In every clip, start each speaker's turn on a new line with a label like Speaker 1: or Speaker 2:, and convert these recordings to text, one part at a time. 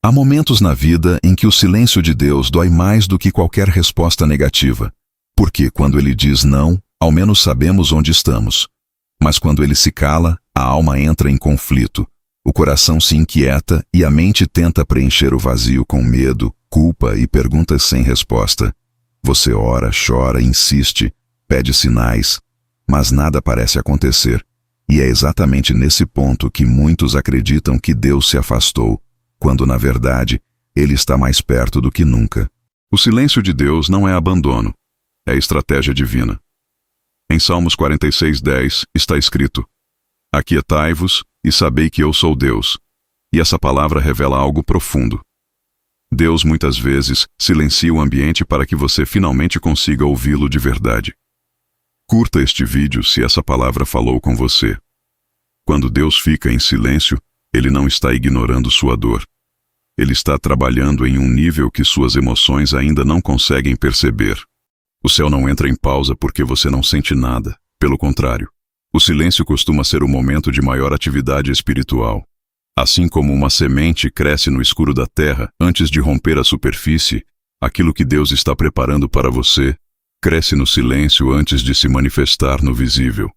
Speaker 1: Há momentos na vida em que o silêncio de Deus dói mais do que qualquer resposta negativa, porque quando Ele diz não, ao menos sabemos onde estamos. Mas quando Ele se cala, a alma entra em conflito, o coração se inquieta e a mente tenta preencher o vazio com medo, culpa e perguntas sem resposta. Você ora, chora, insiste, pede sinais, mas nada parece acontecer. E é exatamente nesse ponto que muitos acreditam que Deus se afastou, quando na verdade Ele está mais perto do que nunca. O silêncio de Deus não é abandono, é estratégia divina. Em Salmos 46:10 está escrito: Aquietai-vos e sabei que eu sou Deus. E essa palavra revela algo profundo. Deus muitas vezes silencia o ambiente para que você finalmente consiga ouvi-lo de verdade. Curta este vídeo se essa palavra falou com você. Quando Deus fica em silêncio, Ele não está ignorando sua dor. Ele está trabalhando em um nível que suas emoções ainda não conseguem perceber. O céu não entra em pausa porque você não sente nada. Pelo contrário, o silêncio costuma ser o momento de maior atividade espiritual. Assim como uma semente cresce no escuro da terra antes de romper a superfície, aquilo que Deus está preparando para você cresce no silêncio antes de se manifestar no visível.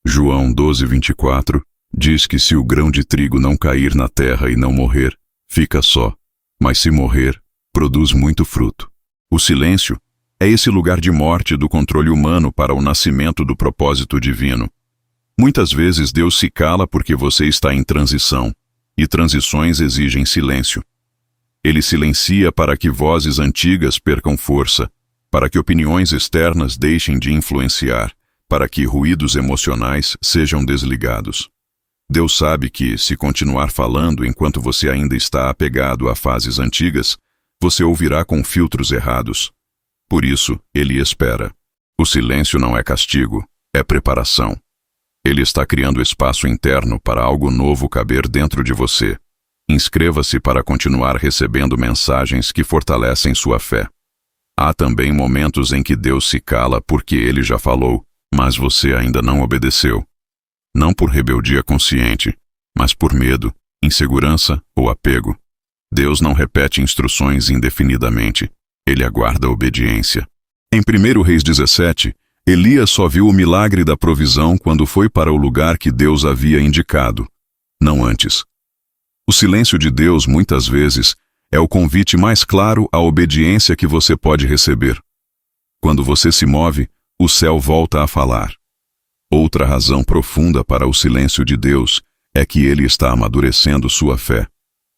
Speaker 1: João 12:24 diz que se o grão de trigo não cair na terra e não morrer, fica só, mas se morrer, produz muito fruto. O silêncio é esse lugar de morte do controle humano para o nascimento do propósito divino. Muitas vezes Deus se cala porque você está em transição, e transições exigem silêncio. Ele silencia para que vozes antigas percam força, para que opiniões externas deixem de influenciar, para que ruídos emocionais sejam desligados. Deus sabe que, se continuar falando enquanto você ainda está apegado a fases antigas, você ouvirá com filtros errados. Por isso, Ele espera. O silêncio não é castigo, é preparação. Ele está criando espaço interno para algo novo caber dentro de você. Inscreva-se para continuar recebendo mensagens que fortalecem sua fé. Há também momentos em que Deus se cala porque Ele já falou, mas você ainda não obedeceu. Não por rebeldia consciente, mas por medo, insegurança ou apego. Deus não repete instruções indefinidamente. Ele aguarda a obediência. Em 1 Reis 17, Elias só viu o milagre da provisão quando foi para o lugar que Deus havia indicado, não antes. O silêncio de Deus, muitas vezes, é o convite mais claro à obediência que você pode receber. Quando você se move, o céu volta a falar. Outra razão profunda para o silêncio de Deus é que Ele está amadurecendo sua fé.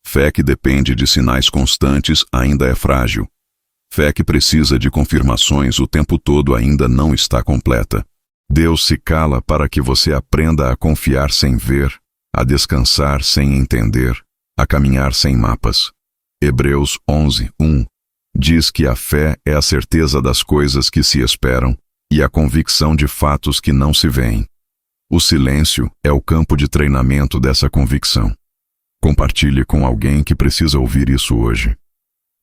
Speaker 1: Fé que depende de sinais constantes ainda é frágil. Fé que precisa de confirmações o tempo todo ainda não está completa. Deus se cala para que você aprenda a confiar sem ver, a descansar sem entender, a caminhar sem mapas. Hebreus 11:1 diz que a fé é a certeza das coisas que se esperam e a convicção de fatos que não se veem. O silêncio é o campo de treinamento dessa convicção. Compartilhe com alguém que precisa ouvir isso hoje.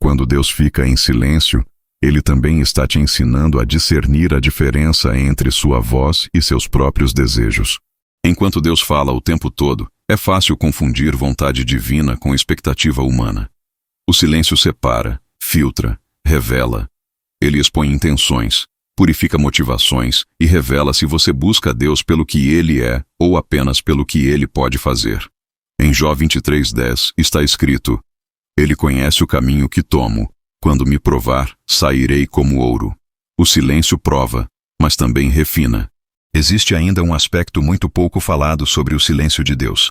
Speaker 1: Quando Deus fica em silêncio, Ele também está te ensinando a discernir a diferença entre sua voz e seus próprios desejos. Enquanto Deus fala o tempo todo, é fácil confundir vontade divina com expectativa humana. O silêncio separa, filtra, revela. Ele expõe intenções, purifica motivações e revela se você busca Deus pelo que Ele é ou apenas pelo que Ele pode fazer. Em Jó 23:10 está escrito: Ele conhece o caminho que tomo. Quando me provar, sairei como ouro. O silêncio prova, mas também refina. Existe ainda um aspecto muito pouco falado sobre o silêncio de Deus.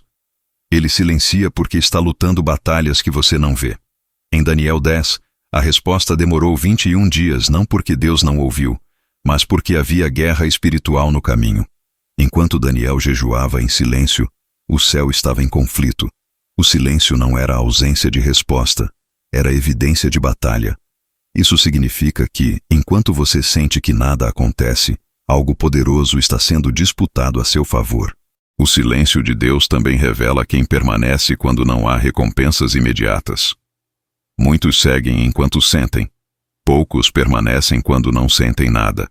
Speaker 1: Ele silencia porque está lutando batalhas que você não vê. Em Daniel 10, a resposta demorou 21 dias não porque Deus não ouviu, mas porque havia guerra espiritual no caminho. Enquanto Daniel jejuava em silêncio, o céu estava em conflito. O silêncio não era a ausência de resposta, era evidência de batalha. Isso significa que, enquanto você sente que nada acontece, algo poderoso está sendo disputado a seu favor. O silêncio de Deus também revela quem permanece quando não há recompensas imediatas. Muitos seguem enquanto sentem. Poucos permanecem quando não sentem nada.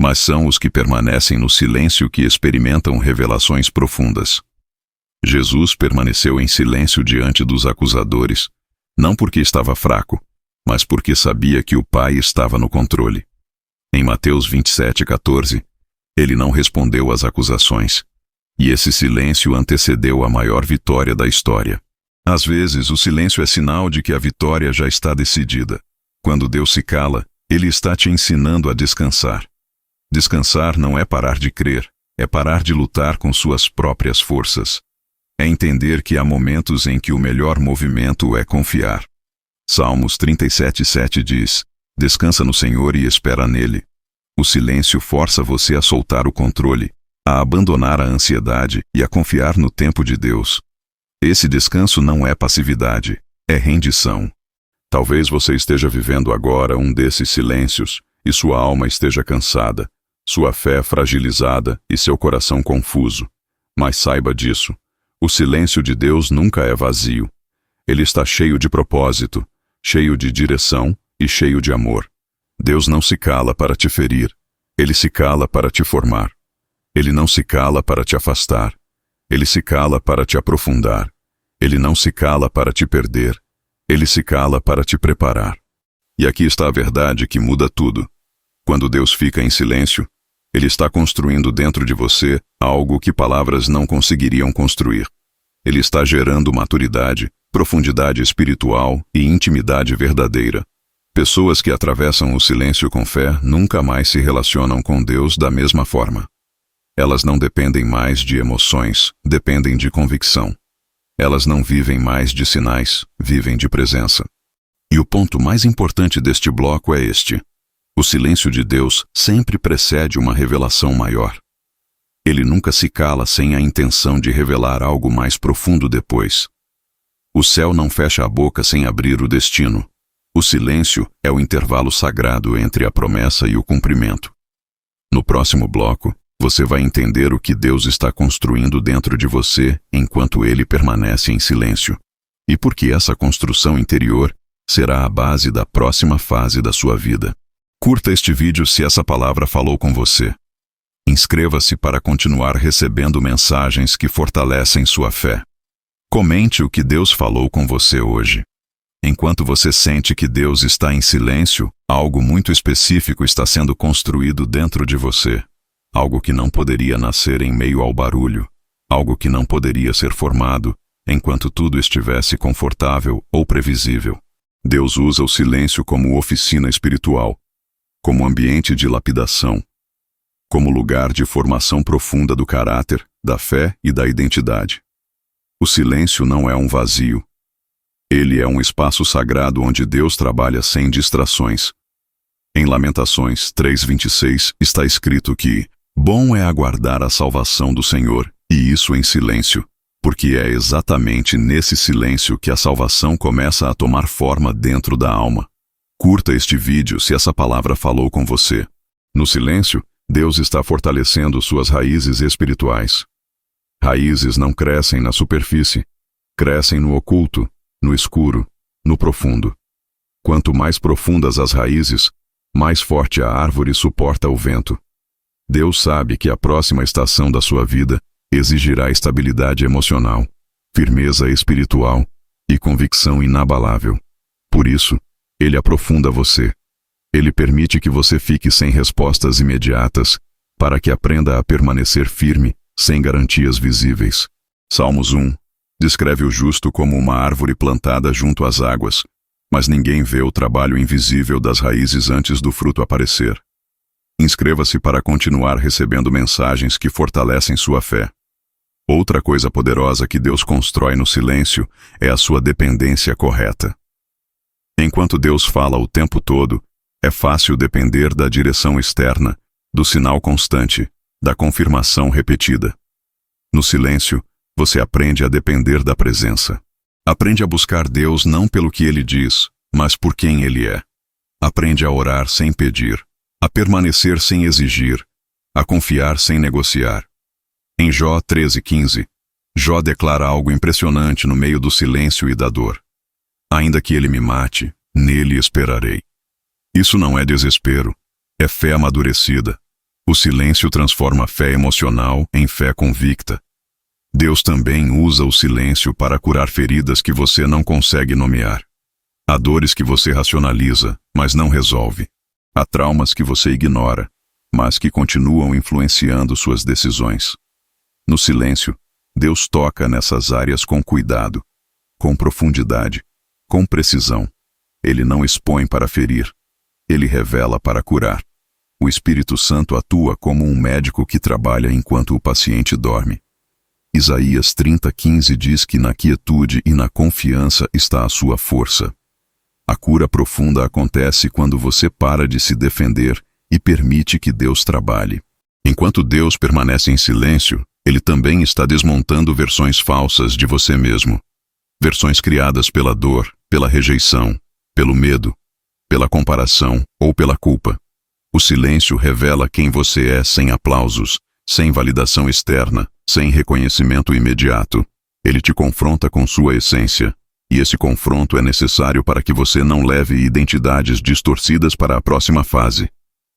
Speaker 1: Mas são os que permanecem no silêncio que experimentam revelações profundas. Jesus permaneceu em silêncio diante dos acusadores, não porque estava fraco, mas porque sabia que o Pai estava no controle. Em Mateus 27:14, ele não respondeu às acusações, e esse silêncio antecedeu a maior vitória da história. Às vezes, o silêncio é sinal de que a vitória já está decidida. Quando Deus se cala, Ele está te ensinando a descansar. Descansar não é parar de crer, é parar de lutar com suas próprias forças. É entender que há momentos em que o melhor movimento é confiar. Salmos 37:7 diz: descansa no Senhor e espera nele. O silêncio força você a soltar o controle, a abandonar a ansiedade e a confiar no tempo de Deus. Esse descanso não é passividade, é rendição. Talvez você esteja vivendo agora um desses silêncios e sua alma esteja cansada, sua fé fragilizada e seu coração confuso. Mas saiba disso, o silêncio de Deus nunca é vazio. Ele está cheio de propósito, cheio de direção e cheio de amor. Deus não se cala para te ferir, Ele se cala para te formar. Ele não se cala para te afastar, Ele se cala para te aprofundar. Ele não se cala para te perder, Ele se cala para te preparar. E aqui está a verdade que muda tudo. Quando Deus fica em silêncio, Ele está construindo dentro de você algo que palavras não conseguiriam construir. Ele está gerando maturidade, profundidade espiritual e intimidade verdadeira. Pessoas que atravessam o silêncio com fé nunca mais se relacionam com Deus da mesma forma. Elas não dependem mais de emoções, dependem de convicção. Elas não vivem mais de sinais, vivem de presença. E o ponto mais importante deste bloco é este: o silêncio de Deus sempre precede uma revelação maior. Ele nunca se cala sem a intenção de revelar algo mais profundo depois. O céu não fecha a boca sem abrir o destino. O silêncio é o intervalo sagrado entre a promessa e o cumprimento. No próximo bloco, você vai entender o que Deus está construindo dentro de você enquanto Ele permanece em silêncio. E por que essa construção interior será a base da próxima fase da sua vida. Curta este vídeo se essa palavra falou com você. Inscreva-se para continuar recebendo mensagens que fortalecem sua fé. Comente o que Deus falou com você hoje. Enquanto você sente que Deus está em silêncio, algo muito específico está sendo construído dentro de você. Algo que não poderia nascer em meio ao barulho. Algo que não poderia ser formado enquanto tudo estivesse confortável ou previsível. Deus usa o silêncio como oficina espiritual, como ambiente de lapidação, como lugar de formação profunda do caráter, da fé e da identidade. O silêncio não é um vazio. Ele é um espaço sagrado onde Deus trabalha sem distrações. Em Lamentações 3:26 está escrito que bom é aguardar a salvação do Senhor, e isso em silêncio, porque é exatamente nesse silêncio que a salvação começa a tomar forma dentro da alma. Curta este vídeo se essa palavra falou com você. No silêncio, Deus está fortalecendo suas raízes espirituais. Raízes não crescem na superfície, crescem no oculto, no escuro, no profundo. Quanto mais profundas as raízes, mais forte a árvore suporta o vento. Deus sabe que a próxima estação da sua vida exigirá estabilidade emocional, firmeza espiritual e convicção inabalável. Por isso, Ele aprofunda você. Ele permite que você fique sem respostas imediatas, para que aprenda a permanecer firme, sem garantias visíveis. Salmos 1 descreve o justo como uma árvore plantada junto às águas, mas ninguém vê o trabalho invisível das raízes antes do fruto aparecer. Inscreva-se para continuar recebendo mensagens que fortalecem sua fé. Outra coisa poderosa que Deus constrói no silêncio é a sua dependência correta. Enquanto Deus fala o tempo todo, é fácil depender da direção externa, do sinal constante, da confirmação repetida. No silêncio, você aprende a depender da presença. Aprende a buscar Deus não pelo que Ele diz, mas por quem Ele é. Aprende a orar sem pedir, a permanecer sem exigir, a confiar sem negociar. Em Jó 13:15, Jó declara algo impressionante no meio do silêncio e da dor. Ainda que ele me mate, nele esperarei. Isso não é desespero, é fé amadurecida. O silêncio transforma a fé emocional em fé convicta. Deus também usa o silêncio para curar feridas que você não consegue nomear. Há dores que você racionaliza, mas não resolve. Há traumas que você ignora, mas que continuam influenciando suas decisões. No silêncio, Deus toca nessas áreas com cuidado, com profundidade, com precisão. Ele não expõe para ferir, ele revela para curar. O Espírito Santo atua como um médico que trabalha enquanto o paciente dorme. Isaías 30:15 diz que na quietude e na confiança está a sua força. A cura profunda acontece quando você para de se defender e permite que Deus trabalhe. Enquanto Deus permanece em silêncio, Ele também está desmontando versões falsas de você mesmo. Versões criadas pela dor, pela rejeição, pelo medo, pela comparação ou pela culpa. O silêncio revela quem você é sem aplausos, sem validação externa, sem reconhecimento imediato. Ele te confronta com sua essência, e esse confronto é necessário para que você não leve identidades distorcidas para a próxima fase.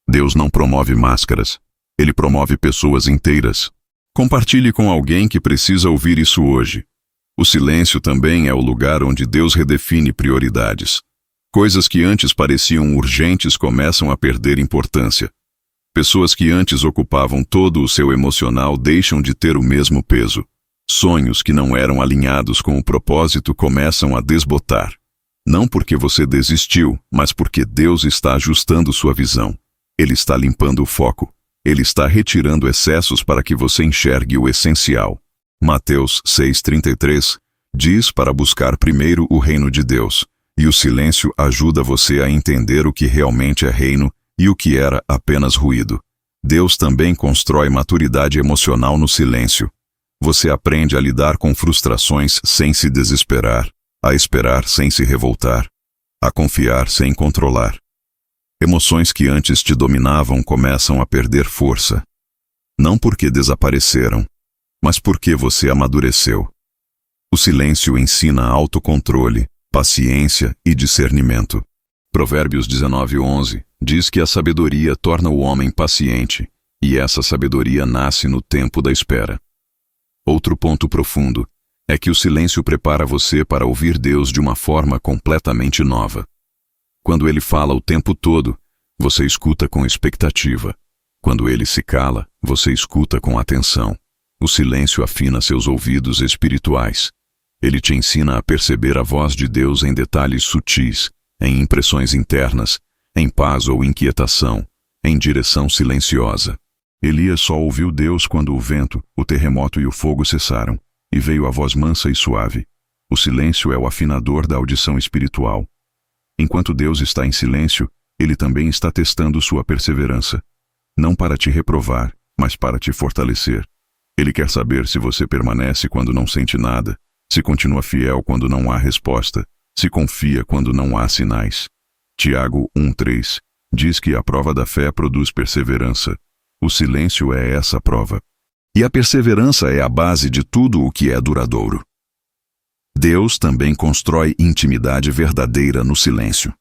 Speaker 1: Deus não promove máscaras, Ele promove pessoas inteiras. Compartilhe com alguém que precisa ouvir isso hoje. O silêncio também é o lugar onde Deus redefine prioridades. Coisas que antes pareciam urgentes começam a perder importância. Pessoas que antes ocupavam todo o seu emocional deixam de ter o mesmo peso. Sonhos que não eram alinhados com o propósito começam a desbotar. Não porque você desistiu, mas porque Deus está ajustando sua visão. Ele está limpando o foco. Ele está retirando excessos para que você enxergue o essencial. Mateus 6:33 diz para buscar primeiro o reino de Deus, e o silêncio ajuda você a entender o que realmente é reino e o que era apenas ruído. Deus também constrói maturidade emocional no silêncio. Você aprende a lidar com frustrações sem se desesperar, a esperar sem se revoltar, a confiar sem controlar. Emoções que antes te dominavam começam a perder força. Não porque desapareceram, mas porque você amadureceu. O silêncio ensina autocontrole, paciência e discernimento. Provérbios 19:11 diz que a sabedoria torna o homem paciente, e essa sabedoria nasce no tempo da espera. Outro ponto profundo é que o silêncio prepara você para ouvir Deus de uma forma completamente nova. Quando Ele fala o tempo todo, você escuta com expectativa. Quando Ele se cala, você escuta com atenção. O silêncio afina seus ouvidos espirituais. Ele te ensina a perceber a voz de Deus em detalhes sutis, em impressões internas, em paz ou inquietação, em direção silenciosa. Elias só ouviu Deus quando o vento, o terremoto e o fogo cessaram, e veio a voz mansa e suave. O silêncio é o afinador da audição espiritual. Enquanto Deus está em silêncio, Ele também está testando sua perseverança. Não para te reprovar, mas para te fortalecer. Ele quer saber se você permanece quando não sente nada, se continua fiel quando não há resposta, se confia quando não há sinais. Tiago 1:3 diz que a prova da fé produz perseverança. O silêncio é essa prova. E a perseverança é a base de tudo o que é duradouro. Deus também constrói intimidade verdadeira no silêncio.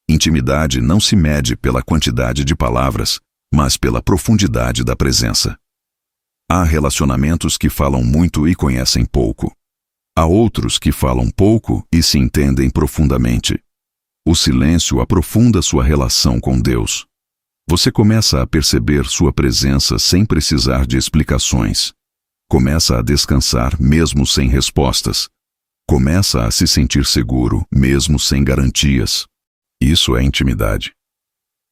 Speaker 1: Intimidade não se mede pela quantidade de palavras, mas pela profundidade da presença. Há relacionamentos que falam muito e conhecem pouco. Há outros que falam pouco e se entendem profundamente. O silêncio aprofunda sua relação com Deus. Você começa a perceber sua presença sem precisar de explicações. Começa a descansar mesmo sem respostas. Começa a se sentir seguro mesmo sem garantias. Isso é intimidade.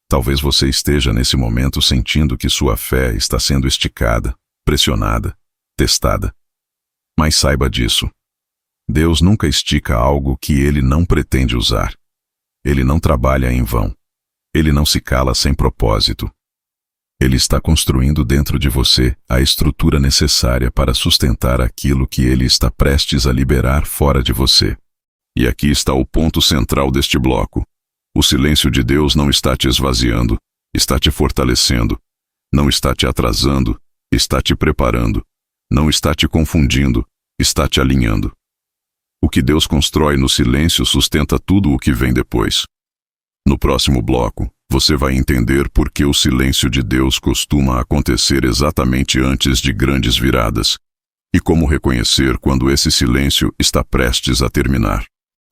Speaker 1: Talvez você esteja nesse momento sentindo que sua fé está sendo esticada, pressionada, testada. Mas saiba disso. Deus nunca estica algo que Ele não pretende usar. Ele não trabalha em vão. Ele não se cala sem propósito. Ele está construindo dentro de você a estrutura necessária para sustentar aquilo que Ele está prestes a liberar fora de você. E aqui está o ponto central deste bloco. O silêncio de Deus não está te esvaziando, está te fortalecendo. Não está te atrasando, está te preparando. Não está te confundindo, está te alinhando. O que Deus constrói no silêncio sustenta tudo o que vem depois. No próximo bloco, você vai entender por que o silêncio de Deus costuma acontecer exatamente antes de grandes viradas, e como reconhecer quando esse silêncio está prestes a terminar.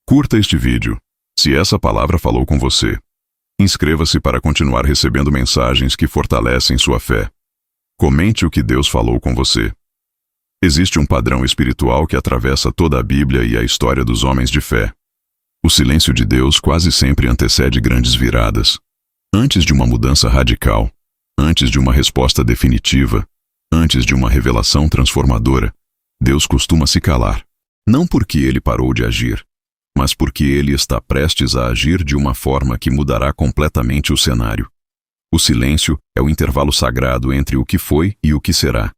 Speaker 1: Curta este vídeo, Se essa palavra falou com você, inscreva-se para continuar recebendo mensagens que fortalecem sua fé. Comente o que Deus falou com você. Existe um padrão espiritual que atravessa toda a Bíblia e a história dos homens de fé. O silêncio de Deus quase sempre antecede grandes viradas. Antes de uma mudança radical, antes de uma resposta definitiva, antes de uma revelação transformadora, Deus costuma se calar. Não porque ele parou de agir, mas porque ele está prestes a agir de uma forma que mudará completamente o cenário. O silêncio é o intervalo sagrado entre o que foi e o que será.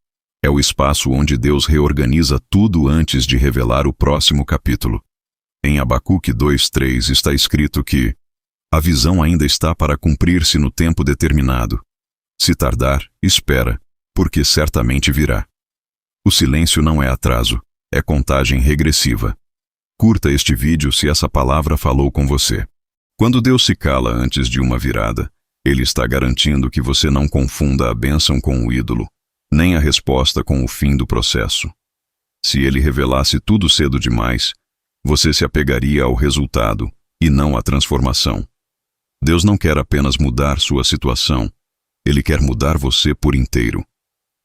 Speaker 1: É o espaço onde Deus reorganiza tudo antes de revelar o próximo capítulo. Em Abacuque 2:3 está escrito que a visão ainda está para cumprir-se no tempo determinado. Se tardar, espera, porque certamente virá. O silêncio não é atraso, é contagem regressiva. Curta este vídeo se essa palavra falou com você. Quando Deus se cala antes de uma virada, Ele está garantindo que você não confunda a bênção com o ídolo, nem a resposta com o fim do processo. Se Ele revelasse tudo cedo demais, você se apegaria ao resultado e não à transformação. Deus não quer apenas mudar sua situação, Ele quer mudar você por inteiro.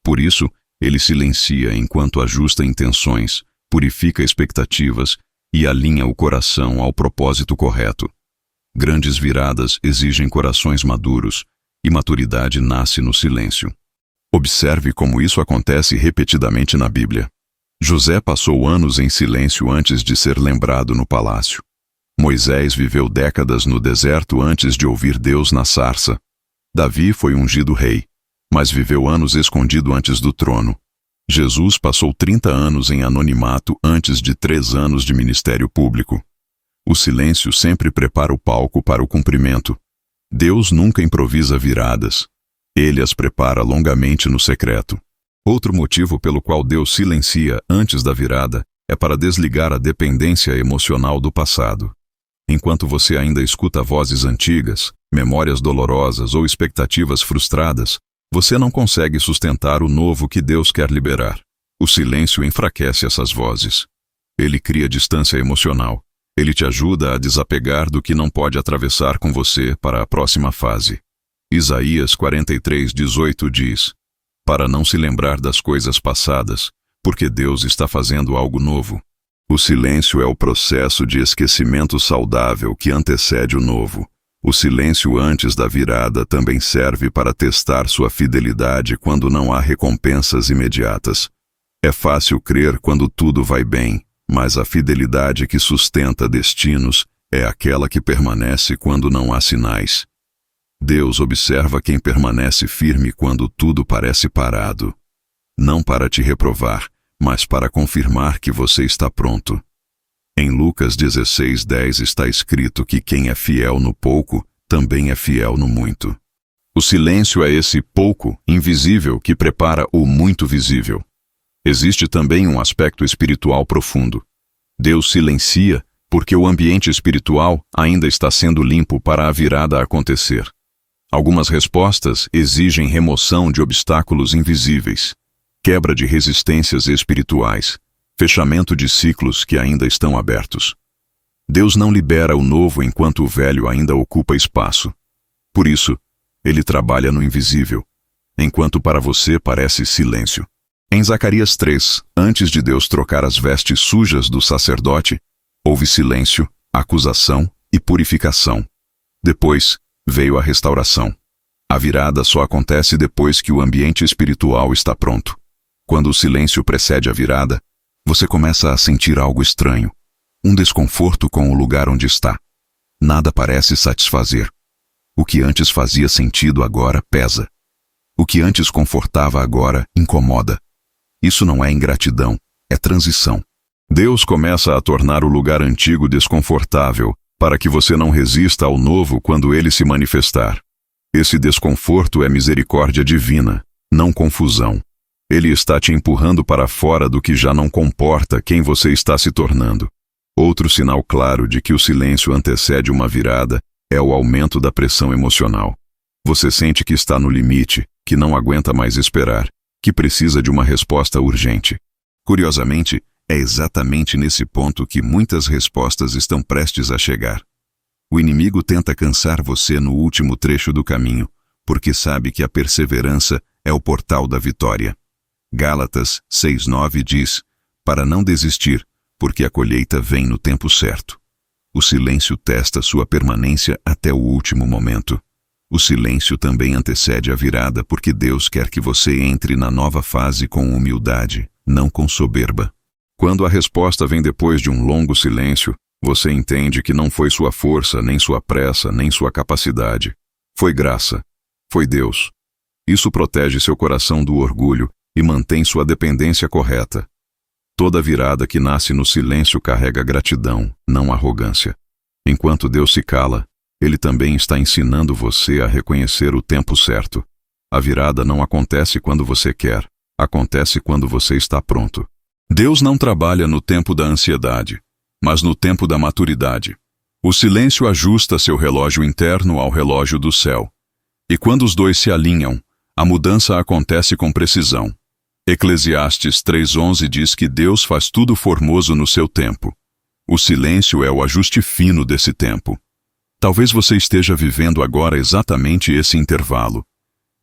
Speaker 1: Por isso, Ele silencia enquanto ajusta intenções, purifica expectativas e alinha o coração ao propósito correto. Grandes viradas exigem corações maduros, e maturidade nasce no silêncio. Observe como isso acontece repetidamente na Bíblia. José passou anos em silêncio antes de ser lembrado no palácio. Moisés viveu décadas no deserto antes de ouvir Deus na sarça. Davi foi ungido rei, mas viveu anos escondido antes do trono. Jesus passou 30 anos em anonimato antes de 3 anos de ministério público. O silêncio sempre prepara o palco para o cumprimento. Deus nunca improvisa viradas. Ele as prepara longamente no secreto. Outro motivo pelo qual Deus silencia antes da virada é para desligar a dependência emocional do passado. Enquanto você ainda escuta vozes antigas, memórias dolorosas ou expectativas frustradas, você não consegue sustentar o novo que Deus quer liberar. O silêncio enfraquece essas vozes. Ele cria distância emocional. Ele te ajuda a desapegar do que não pode atravessar com você para a próxima fase. Isaías 43:18 diz: para não se lembrar das coisas passadas, porque Deus está fazendo algo novo. O silêncio é o processo de esquecimento saudável que antecede o novo. O silêncio antes da virada também serve para testar sua fidelidade quando não há recompensas imediatas. É fácil crer quando tudo vai bem, mas a fidelidade que sustenta destinos é aquela que permanece quando não há sinais. Deus observa quem permanece firme quando tudo parece parado. Não para te reprovar, mas para confirmar que você está pronto. Em Lucas 16:10 está escrito que quem é fiel no pouco, também é fiel no muito. O silêncio é esse pouco invisível que prepara o muito visível. Existe também um aspecto espiritual profundo. Deus silencia porque o ambiente espiritual ainda está sendo limpo para a virada acontecer. Algumas respostas exigem remoção de obstáculos invisíveis, quebra de resistências espirituais, fechamento de ciclos que ainda estão abertos. Deus não libera o novo enquanto o velho ainda ocupa espaço. Por isso, Ele trabalha no invisível, enquanto para você parece silêncio. Em Zacarias 3, antes de Deus trocar as vestes sujas do sacerdote, houve silêncio, acusação e purificação. Depois, veio a restauração. A virada só acontece depois que o ambiente espiritual está pronto. Quando o silêncio precede a virada, você começa a sentir algo estranho, um desconforto com o lugar onde está. Nada parece satisfazer. O que antes fazia sentido agora pesa. O que antes confortava agora incomoda. Isso não é ingratidão, é transição. Deus começa a tornar o lugar antigo desconfortável, para que você não resista ao novo quando ele se manifestar. Esse desconforto é misericórdia divina, não confusão. Ele está te empurrando para fora do que já não comporta quem você está se tornando. Outro sinal claro de que o silêncio antecede uma virada é o aumento da pressão emocional. Você sente que está no limite, que não aguenta mais esperar, que precisa de uma resposta urgente. Curiosamente, é exatamente nesse ponto que muitas respostas estão prestes a chegar. O inimigo tenta cansar você no último trecho do caminho, porque sabe que a perseverança é o portal da vitória. Gálatas 6:9 diz, para não desistir, porque a colheita vem no tempo certo. O silêncio testa sua permanência até o último momento. O silêncio também antecede a virada, porque Deus quer que você entre na nova fase com humildade, não com soberba. Quando a resposta vem depois de um longo silêncio, você entende que não foi sua força, nem sua pressa, nem sua capacidade. Foi graça. Foi Deus. Isso protege seu coração do orgulho e mantém sua dependência correta. Toda virada que nasce no silêncio carrega gratidão, não arrogância. Enquanto Deus se cala, Ele também está ensinando você a reconhecer o tempo certo. A virada não acontece quando você quer, acontece quando você está pronto. Deus não trabalha no tempo da ansiedade, mas no tempo da maturidade. O silêncio ajusta seu relógio interno ao relógio do céu. E quando os dois se alinham, a mudança acontece com precisão. Eclesiastes 3:11 diz que Deus faz tudo formoso no seu tempo. O silêncio é o ajuste fino desse tempo. Talvez você esteja vivendo agora exatamente esse intervalo.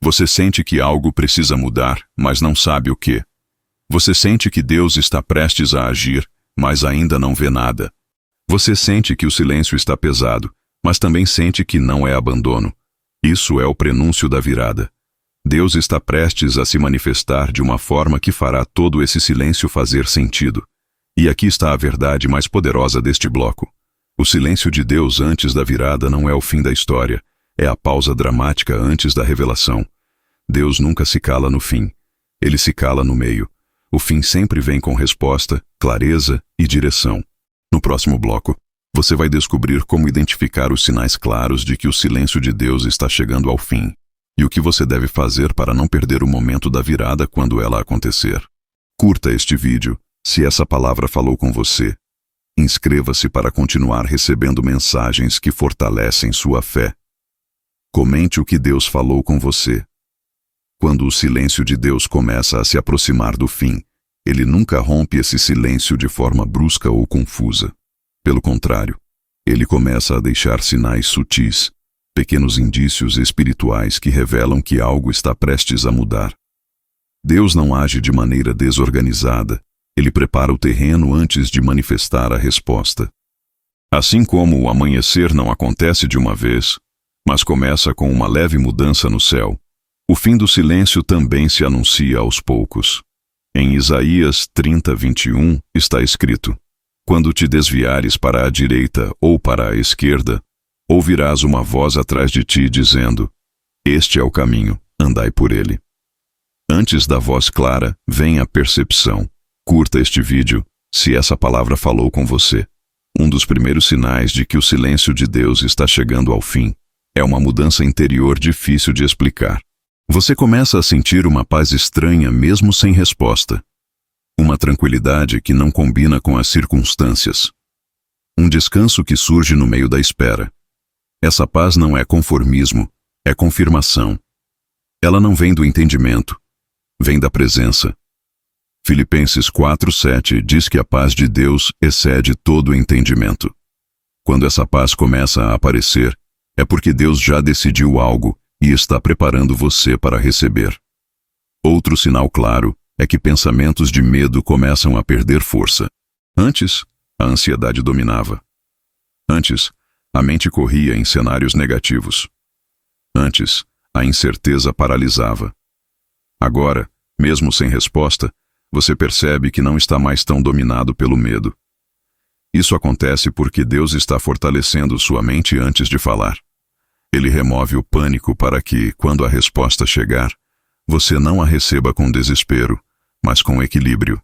Speaker 1: Você sente que algo precisa mudar, mas não sabe o quê. Você sente que Deus está prestes a agir, mas ainda não vê nada. Você sente que o silêncio está pesado, mas também sente que não é abandono. Isso é o prenúncio da virada. Deus está prestes a se manifestar de uma forma que fará todo esse silêncio fazer sentido. E aqui está a verdade mais poderosa deste bloco. O silêncio de Deus antes da virada não é o fim da história, é a pausa dramática antes da revelação. Deus nunca se cala no fim. Ele se cala no meio. O fim sempre vem com resposta, clareza e direção. No próximo bloco, você vai descobrir como identificar os sinais claros de que o silêncio de Deus está chegando ao fim, e o que você deve fazer para não perder o momento da virada quando ela acontecer. Curta este vídeo, se essa palavra falou com você. Inscreva-se para continuar recebendo mensagens que fortalecem sua fé. Comente o que Deus falou com você. Quando o silêncio de Deus começa a se aproximar do fim, Ele nunca rompe esse silêncio de forma brusca ou confusa. Pelo contrário, Ele começa a deixar sinais sutis, pequenos indícios espirituais que revelam que algo está prestes a mudar. Deus não age de maneira desorganizada. Ele prepara o terreno antes de manifestar a resposta. Assim como o amanhecer não acontece de uma vez, mas começa com uma leve mudança no céu, o fim do silêncio também se anuncia aos poucos. Em Isaías 30:21 está escrito: quando te desviares para a direita ou para a esquerda, ouvirás uma voz atrás de ti dizendo: este é o caminho, andai por ele. Antes da voz clara, vem a percepção. Curta este vídeo, se essa palavra falou com você. Um dos primeiros sinais de que o silêncio de Deus está chegando ao fim é uma mudança interior difícil de explicar. Você começa a sentir uma paz estranha mesmo sem resposta. Uma tranquilidade que não combina com as circunstâncias. Um descanso que surge no meio da espera. Essa paz não é conformismo, é confirmação. Ela não vem do entendimento, vem da presença. Filipenses 4:7 diz que a paz de Deus excede todo o entendimento. Quando essa paz começa a aparecer, é porque Deus já decidiu algo e está preparando você para receber. Outro sinal claro é que pensamentos de medo começam a perder força. Antes, a ansiedade dominava. Antes, a mente corria em cenários negativos. Antes, a incerteza paralisava. Agora, mesmo sem resposta, você percebe que não está mais tão dominado pelo medo. Isso acontece porque Deus está fortalecendo sua mente antes de falar. Ele remove o pânico para que, quando a resposta chegar, você não a receba com desespero, mas com equilíbrio.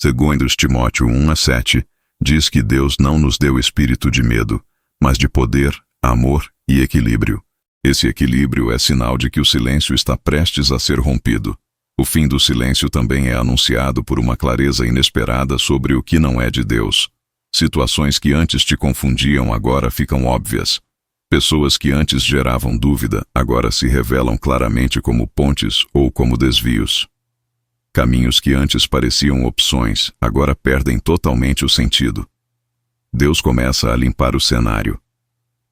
Speaker 1: Segundo Timóteo 1:7, diz que Deus não nos deu espírito de medo, mas de poder, amor e equilíbrio. Esse equilíbrio é sinal de que o silêncio está prestes a ser rompido. O fim do silêncio também é anunciado por uma clareza inesperada sobre o que não é de Deus. Situações que antes te confundiam agora ficam óbvias. Pessoas que antes geravam dúvida agora se revelam claramente como pontes ou como desvios. Caminhos que antes pareciam opções agora perdem totalmente o sentido. Deus começa a limpar o cenário.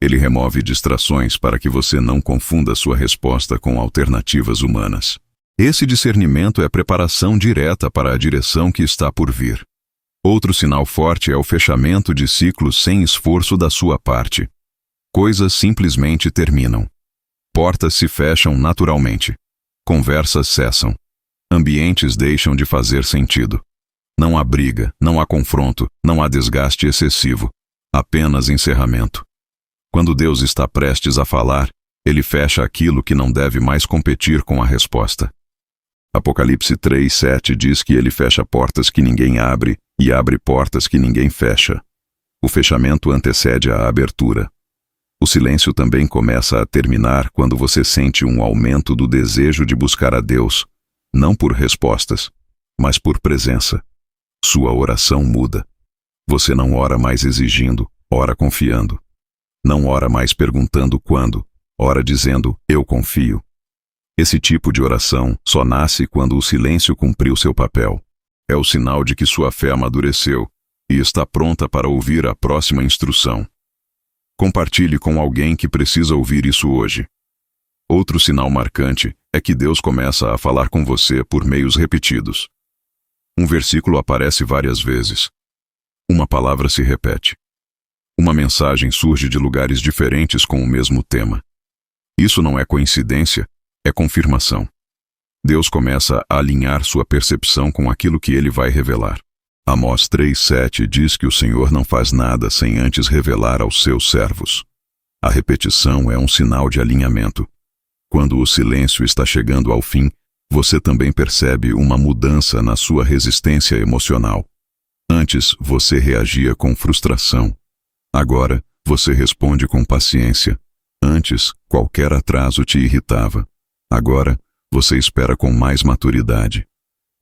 Speaker 1: Ele remove distrações para que você não confunda sua resposta com alternativas humanas. Esse discernimento é preparação direta para a direção que está por vir. Outro sinal forte é o fechamento de ciclos sem esforço da sua parte. Coisas simplesmente terminam. Portas se fecham naturalmente. Conversas cessam. Ambientes deixam de fazer sentido. Não há briga, não há confronto, não há desgaste excessivo. Apenas encerramento. Quando Deus está prestes a falar, Ele fecha aquilo que não deve mais competir com a resposta. Apocalipse 3:7 diz que Ele fecha portas que ninguém abre e abre portas que ninguém fecha. O fechamento antecede a abertura. O silêncio também começa a terminar quando você sente um aumento do desejo de buscar a Deus, não por respostas, mas por presença. Sua oração muda. Você não ora mais exigindo, ora confiando. Não ora mais perguntando quando, ora dizendo, eu confio. Esse tipo de oração só nasce quando o silêncio cumpriu seu papel. É o sinal de que sua fé amadureceu e está pronta para ouvir a próxima instrução. Compartilhe com alguém que precisa ouvir isso hoje. Outro sinal marcante é que Deus começa a falar com você por meios repetidos. Um versículo aparece várias vezes. Uma palavra se repete. Uma mensagem surge de lugares diferentes com o mesmo tema. Isso não é coincidência, é confirmação. Deus começa a alinhar sua percepção com aquilo que Ele vai revelar. Amós 3:7 diz que o Senhor não faz nada sem antes revelar aos seus servos. A repetição é um sinal de alinhamento. Quando o silêncio está chegando ao fim, você também percebe uma mudança na sua resistência emocional. Antes, você reagia com frustração. Agora, você responde com paciência. Antes, qualquer atraso te irritava. Agora, você espera com mais maturidade.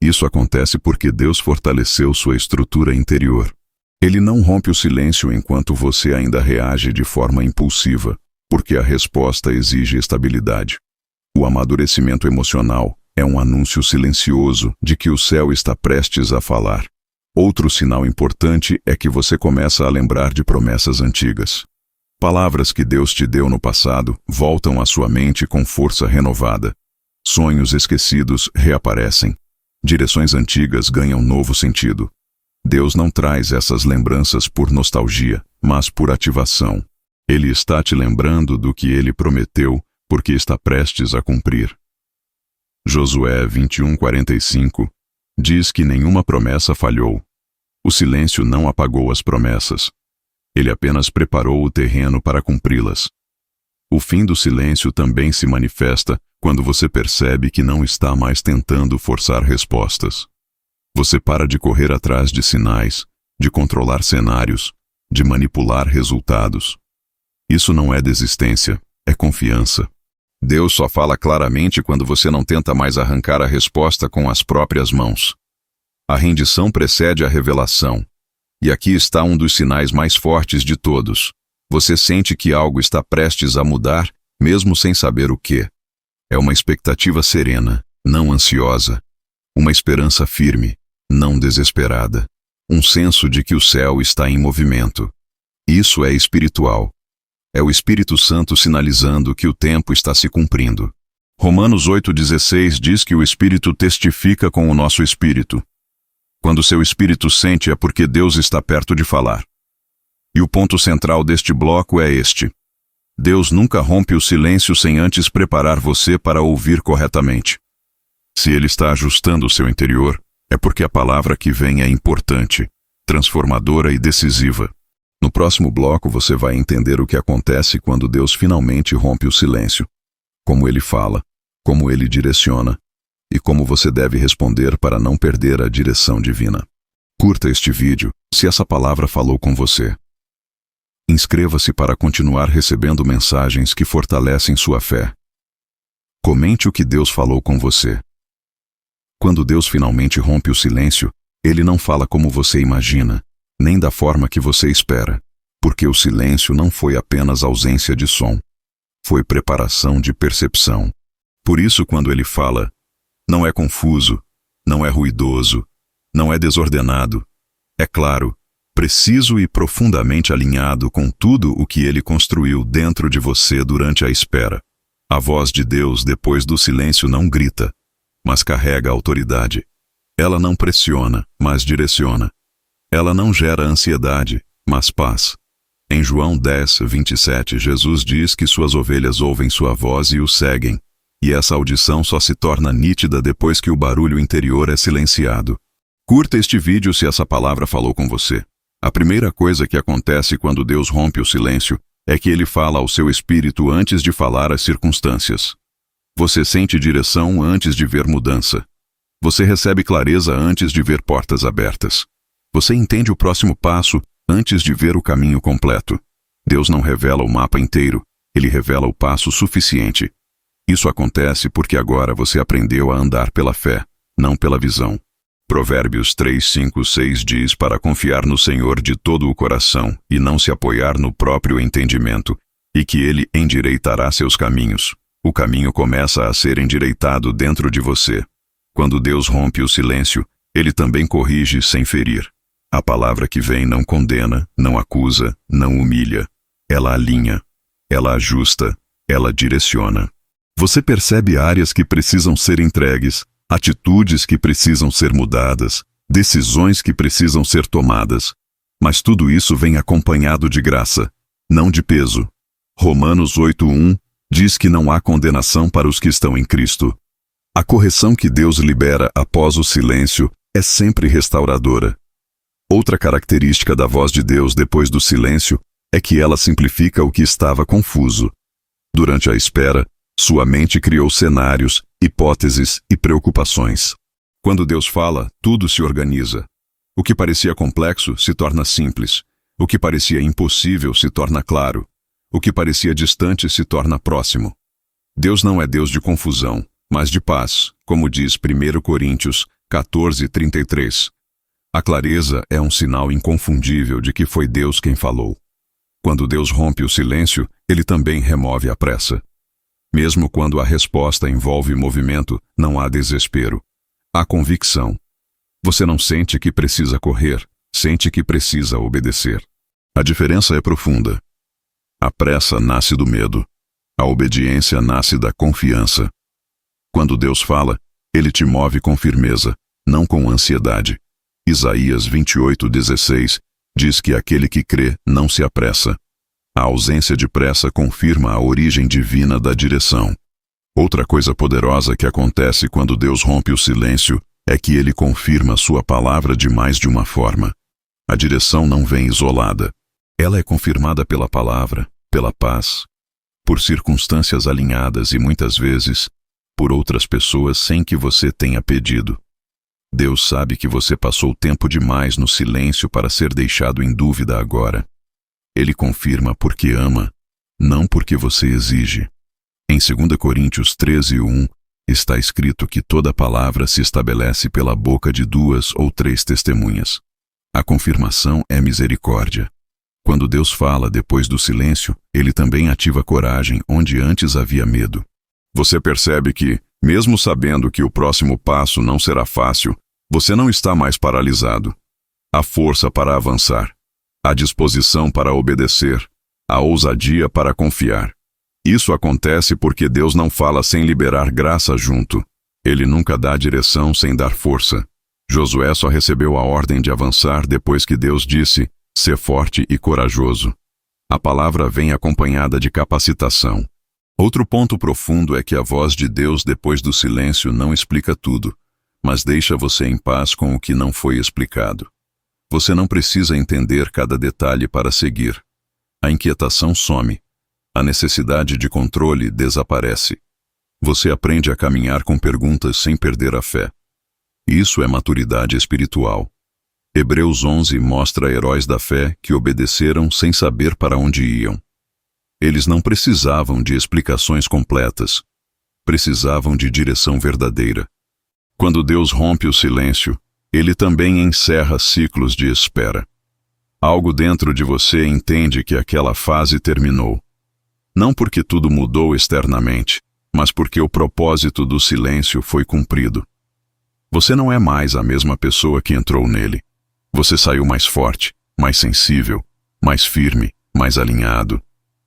Speaker 1: Isso acontece porque Deus fortaleceu sua estrutura interior. Ele não rompe o silêncio enquanto você ainda reage de forma impulsiva, porque a resposta exige estabilidade. O amadurecimento emocional é um anúncio silencioso de que o céu está prestes a falar. Outro sinal importante é que você começa a lembrar de promessas antigas. Palavras que Deus te deu no passado voltam à sua mente com força renovada. Sonhos esquecidos reaparecem. Direções antigas ganham novo sentido. Deus não traz essas lembranças por nostalgia, mas por ativação. Ele está te lembrando do que Ele prometeu, porque está prestes a cumprir. Josué 21:45 diz que nenhuma promessa falhou. O silêncio não apagou as promessas. Ele apenas preparou o terreno para cumpri-las. O fim do silêncio também se manifesta quando você percebe que não está mais tentando forçar respostas. Você para de correr atrás de sinais, de controlar cenários, de manipular resultados. Isso não é desistência, é confiança. Deus só fala claramente quando você não tenta mais arrancar a resposta com as próprias mãos. A rendição precede a revelação. E aqui está um dos sinais mais fortes de todos. Você sente que algo está prestes a mudar, mesmo sem saber o que. É uma expectativa serena, não ansiosa. Uma esperança firme, não desesperada. Um senso de que o céu está em movimento. Isso é espiritual. É o Espírito Santo sinalizando que o tempo está se cumprindo. Romanos 8:16 diz que o Espírito testifica com o nosso espírito. Quando seu espírito sente é porque Deus está perto de falar. E o ponto central deste bloco é este. Deus nunca rompe o silêncio sem antes preparar você para ouvir corretamente. Se Ele está ajustando o seu interior, é porque a palavra que vem é importante, transformadora e decisiva. No próximo bloco você vai entender o que acontece quando Deus finalmente rompe o silêncio. Como Ele fala, como Ele direciona, e como você deve responder para não perder a direção divina. Curta este vídeo, se essa palavra falou com você. Inscreva-se para continuar recebendo mensagens que fortalecem sua fé. Comente o que Deus falou com você. Quando Deus finalmente rompe o silêncio, Ele não fala como você imagina, nem da forma que você espera, porque o silêncio não foi apenas ausência de som. Foi preparação de percepção. Por isso, quando Ele fala, não é confuso, não é ruidoso, não é desordenado. É claro, preciso e profundamente alinhado com tudo o que ele construiu dentro de você durante a espera. A voz de Deus depois do silêncio não grita, mas carrega autoridade. Ela não pressiona, mas direciona. Ela não gera ansiedade, mas paz. Em João 10:27, Jesus diz que suas ovelhas ouvem sua voz e o seguem, e essa audição só se torna nítida depois que o barulho interior é silenciado. Curta este vídeo se essa palavra falou com você. A primeira coisa que acontece quando Deus rompe o silêncio é que ele fala ao seu espírito antes de falar às circunstâncias. Você sente direção antes de ver mudança. Você recebe clareza antes de ver portas abertas. Você entende o próximo passo antes de ver o caminho completo. Deus não revela o mapa inteiro, ele revela o passo suficiente. Isso acontece porque agora você aprendeu a andar pela fé, não pela visão. Provérbios 3:5-6 diz para confiar no Senhor de todo o coração e não se apoiar no próprio entendimento, e que ele endireitará seus caminhos. O caminho começa a ser endireitado dentro de você. Quando Deus rompe o silêncio, ele também corrige sem ferir. A palavra que vem não condena, não acusa, não humilha. Ela alinha, ela ajusta, ela direciona. Você percebe áreas que precisam ser entregues, atitudes que precisam ser mudadas, decisões que precisam ser tomadas. Mas tudo isso vem acompanhado de graça, não de peso. Romanos 8:1 diz que não há condenação para os que estão em Cristo. A correção que Deus libera após o silêncio é sempre restauradora. Outra característica da voz de Deus depois do silêncio é que ela simplifica o que estava confuso. Durante a espera, sua mente criou cenários, hipóteses e preocupações. Quando Deus fala, tudo se organiza. O que parecia complexo se torna simples. O que parecia impossível se torna claro. O que parecia distante se torna próximo. Deus não é Deus de confusão, mas de paz, como diz 1 Coríntios 14:33. A clareza é um sinal inconfundível de que foi Deus quem falou. Quando Deus rompe o silêncio, ele também remove a pressa. Mesmo quando a resposta envolve movimento, não há desespero. Há convicção. Você não sente que precisa correr, sente que precisa obedecer. A diferença é profunda. A pressa nasce do medo. A obediência nasce da confiança. Quando Deus fala, ele te move com firmeza, não com ansiedade. Isaías 28:16 diz que aquele que crê não se apressa. A ausência de pressa confirma a origem divina da direção. Outra coisa poderosa que acontece quando Deus rompe o silêncio é que ele confirma sua palavra de mais de uma forma. A direção não vem isolada. Ela é confirmada pela palavra, pela paz, por circunstâncias alinhadas e muitas vezes por outras pessoas sem que você tenha pedido. Deus sabe que você passou tempo demais no silêncio para ser deixado em dúvida agora. Ele confirma porque ama, não porque você exige. Em 2 Coríntios 13:1, está escrito que toda palavra se estabelece pela boca de 2 ou 3 testemunhas. A confirmação é misericórdia. Quando Deus fala depois do silêncio, ele também ativa coragem onde antes havia medo. Você percebe que, mesmo sabendo que o próximo passo não será fácil, você não está mais paralisado. Há força para avançar, há disposição para obedecer, há ousadia para confiar. Isso acontece porque Deus não fala sem liberar graça junto. Ele nunca dá direção sem dar força. Josué só recebeu a ordem de avançar depois que Deus disse: "Sê forte e corajoso." A palavra vem acompanhada de capacitação. Outro ponto profundo é que a voz de Deus depois do silêncio não explica tudo, mas deixa você em paz com o que não foi explicado. Você não precisa entender cada detalhe para seguir. A inquietação some. A necessidade de controle desaparece. Você aprende a caminhar com perguntas sem perder a fé. Isso é maturidade espiritual. Hebreus 11 mostra heróis da fé que obedeceram sem saber para onde iam. Eles não precisavam de explicações completas. Precisavam de direção verdadeira. Quando Deus rompe o silêncio, ele também encerra ciclos de espera. Algo dentro de você entende que aquela fase terminou. Não porque tudo mudou externamente, mas porque o propósito do silêncio foi cumprido. Você não é mais a mesma pessoa que entrou nele. Você saiu mais forte, mais sensível, mais firme, mais alinhado.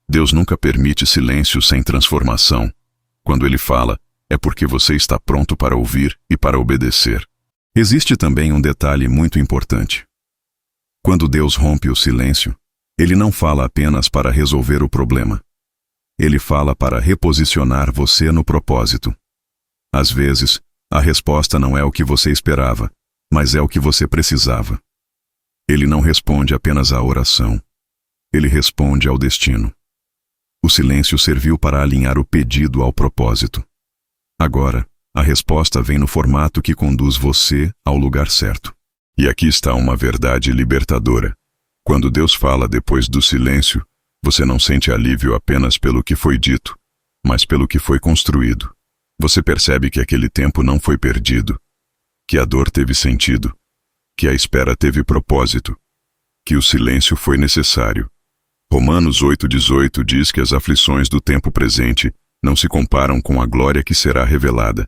Speaker 1: Deus nunca permite silêncio sem transformação. Quando Ele fala, é porque você está pronto para ouvir e para obedecer. Existe também um detalhe muito importante. Quando Deus rompe o silêncio, Ele não fala apenas para resolver o problema. Ele fala para reposicionar você no propósito. Às vezes, a resposta não é o que você esperava, mas é o que você precisava. Ele não responde apenas à oração. Ele responde ao destino. O silêncio serviu para alinhar o pedido ao propósito. Agora, a resposta vem no formato que conduz você ao lugar certo. E aqui está uma verdade libertadora. Quando Deus fala depois do silêncio, você não sente alívio apenas pelo que foi dito, mas pelo que foi construído. Você percebe que aquele tempo não foi perdido, que a dor teve sentido, que a espera teve propósito, que o silêncio foi necessário. Romanos 8,18 diz que as aflições do tempo presente não se comparam com a glória que será revelada.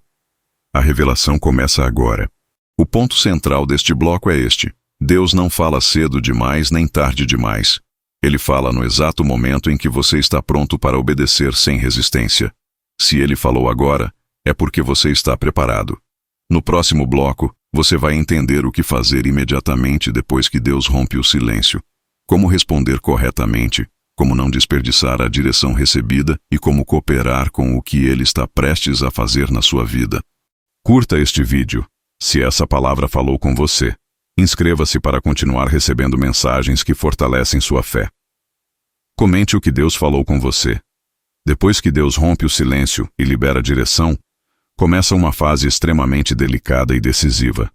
Speaker 1: A revelação começa agora. O ponto central deste bloco é este: Deus não fala cedo demais nem tarde demais. Ele fala no exato momento em que você está pronto para obedecer sem resistência. Se Ele falou agora, é porque você está preparado. No próximo bloco, você vai entender o que fazer imediatamente depois que Deus rompe o silêncio. Como responder corretamente, como não desperdiçar a direção recebida e como cooperar com o que Ele está prestes a fazer na sua vida. Curta este vídeo, se essa palavra falou com você. Inscreva-se para continuar recebendo mensagens que fortalecem sua fé. Comente o que Deus falou com você. Depois que Deus rompe o silêncio e libera a direção, começa uma fase extremamente delicada e decisiva.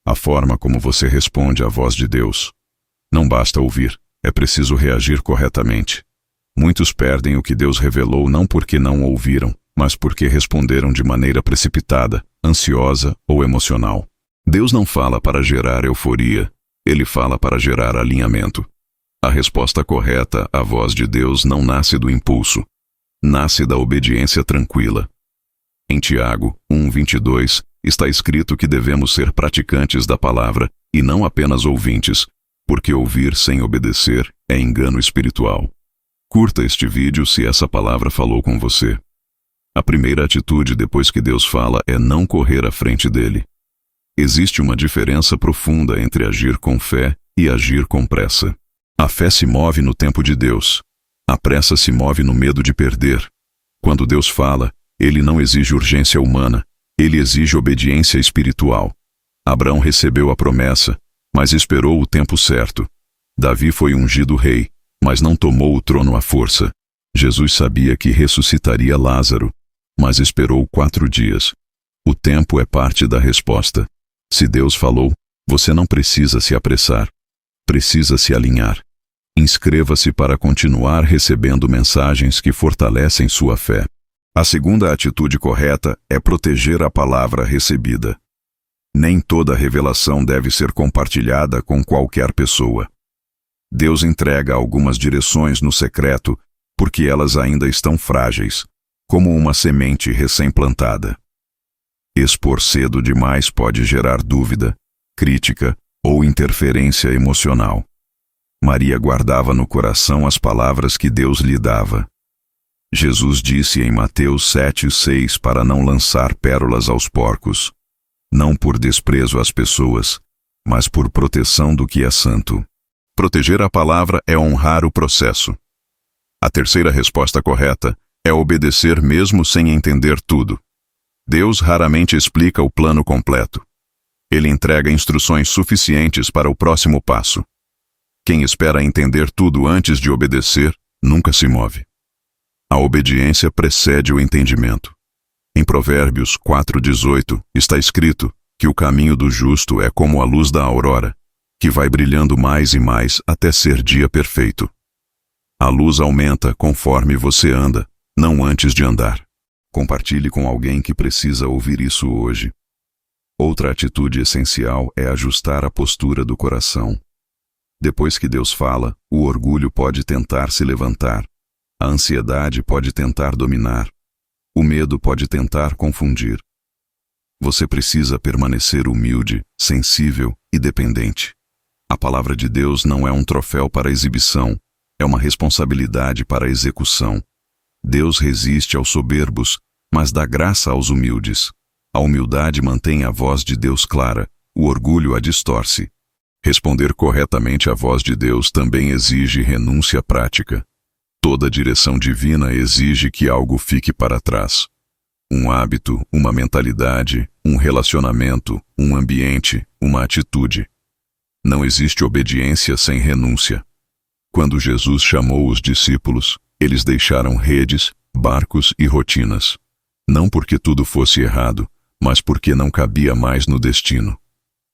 Speaker 1: A forma como você responde à voz de Deus. Não basta ouvir, é preciso reagir corretamente. Muitos perdem o que Deus revelou não porque não ouviram, mas porque responderam de maneira precipitada, ansiosa ou emocional. Deus não fala para gerar euforia, Ele fala para gerar alinhamento. A resposta correta à voz de Deus não nasce do impulso, nasce da obediência tranquila. Em Tiago 1:22 está escrito que devemos ser praticantes da palavra e não apenas ouvintes, porque ouvir sem obedecer é engano espiritual. Curta este vídeo se essa palavra falou com você. A primeira atitude depois que Deus fala é não correr à frente dele. Existe uma diferença profunda entre agir com fé e agir com pressa. A fé se move no tempo de Deus. A pressa se move no medo de perder. Quando Deus fala, Ele não exige urgência humana, Ele exige obediência espiritual. Abraão recebeu a promessa, mas esperou o tempo certo. Davi foi ungido rei, mas não tomou o trono à força. Jesus sabia que ressuscitaria Lázaro, mas esperou 4 dias. O tempo é parte da resposta. Se Deus falou, você não precisa se apressar. Precisa se alinhar. Inscreva-se para continuar recebendo mensagens que fortalecem sua fé. A segunda atitude correta é proteger a palavra recebida. Nem toda revelação deve ser compartilhada com qualquer pessoa. Deus entrega algumas direções no secreto porque elas ainda estão frágeis, como uma semente recém-plantada. Expor cedo demais pode gerar dúvida, crítica ou interferência emocional. Maria guardava no coração as palavras que Deus lhe dava. Jesus disse em Mateus 7:6 para não lançar pérolas aos porcos, não por desprezo às pessoas, mas por proteção do que é santo. Proteger a palavra é honrar o processo. A terceira resposta correta é obedecer mesmo sem entender tudo. Deus raramente explica o plano completo. Ele entrega instruções suficientes para o próximo passo. Quem espera entender tudo antes de obedecer, nunca se move. A obediência precede o entendimento. Em Provérbios 4:18 está escrito que o caminho do justo é como a luz da aurora, que vai brilhando mais e mais até ser dia perfeito. A luz aumenta conforme você anda, não antes de andar. Compartilhe com alguém que precisa ouvir isso hoje. Outra atitude essencial é ajustar a postura do coração. Depois que Deus fala, o orgulho pode tentar se levantar. A ansiedade pode tentar dominar. O medo pode tentar confundir. Você precisa permanecer humilde, sensível e dependente. A palavra de Deus não é um troféu para exibição, é uma responsabilidade para execução. Deus resiste aos soberbos, mas dá graça aos humildes. A humildade mantém a voz de Deus clara, o orgulho a distorce. Responder corretamente à voz de Deus também exige renúncia prática. Toda direção divina exige que algo fique para trás. Um hábito, uma mentalidade, um relacionamento, um ambiente, uma atitude. Não existe obediência sem renúncia. Quando Jesus chamou os discípulos, eles deixaram redes, barcos e rotinas. Não porque tudo fosse errado, mas porque não cabia mais no destino.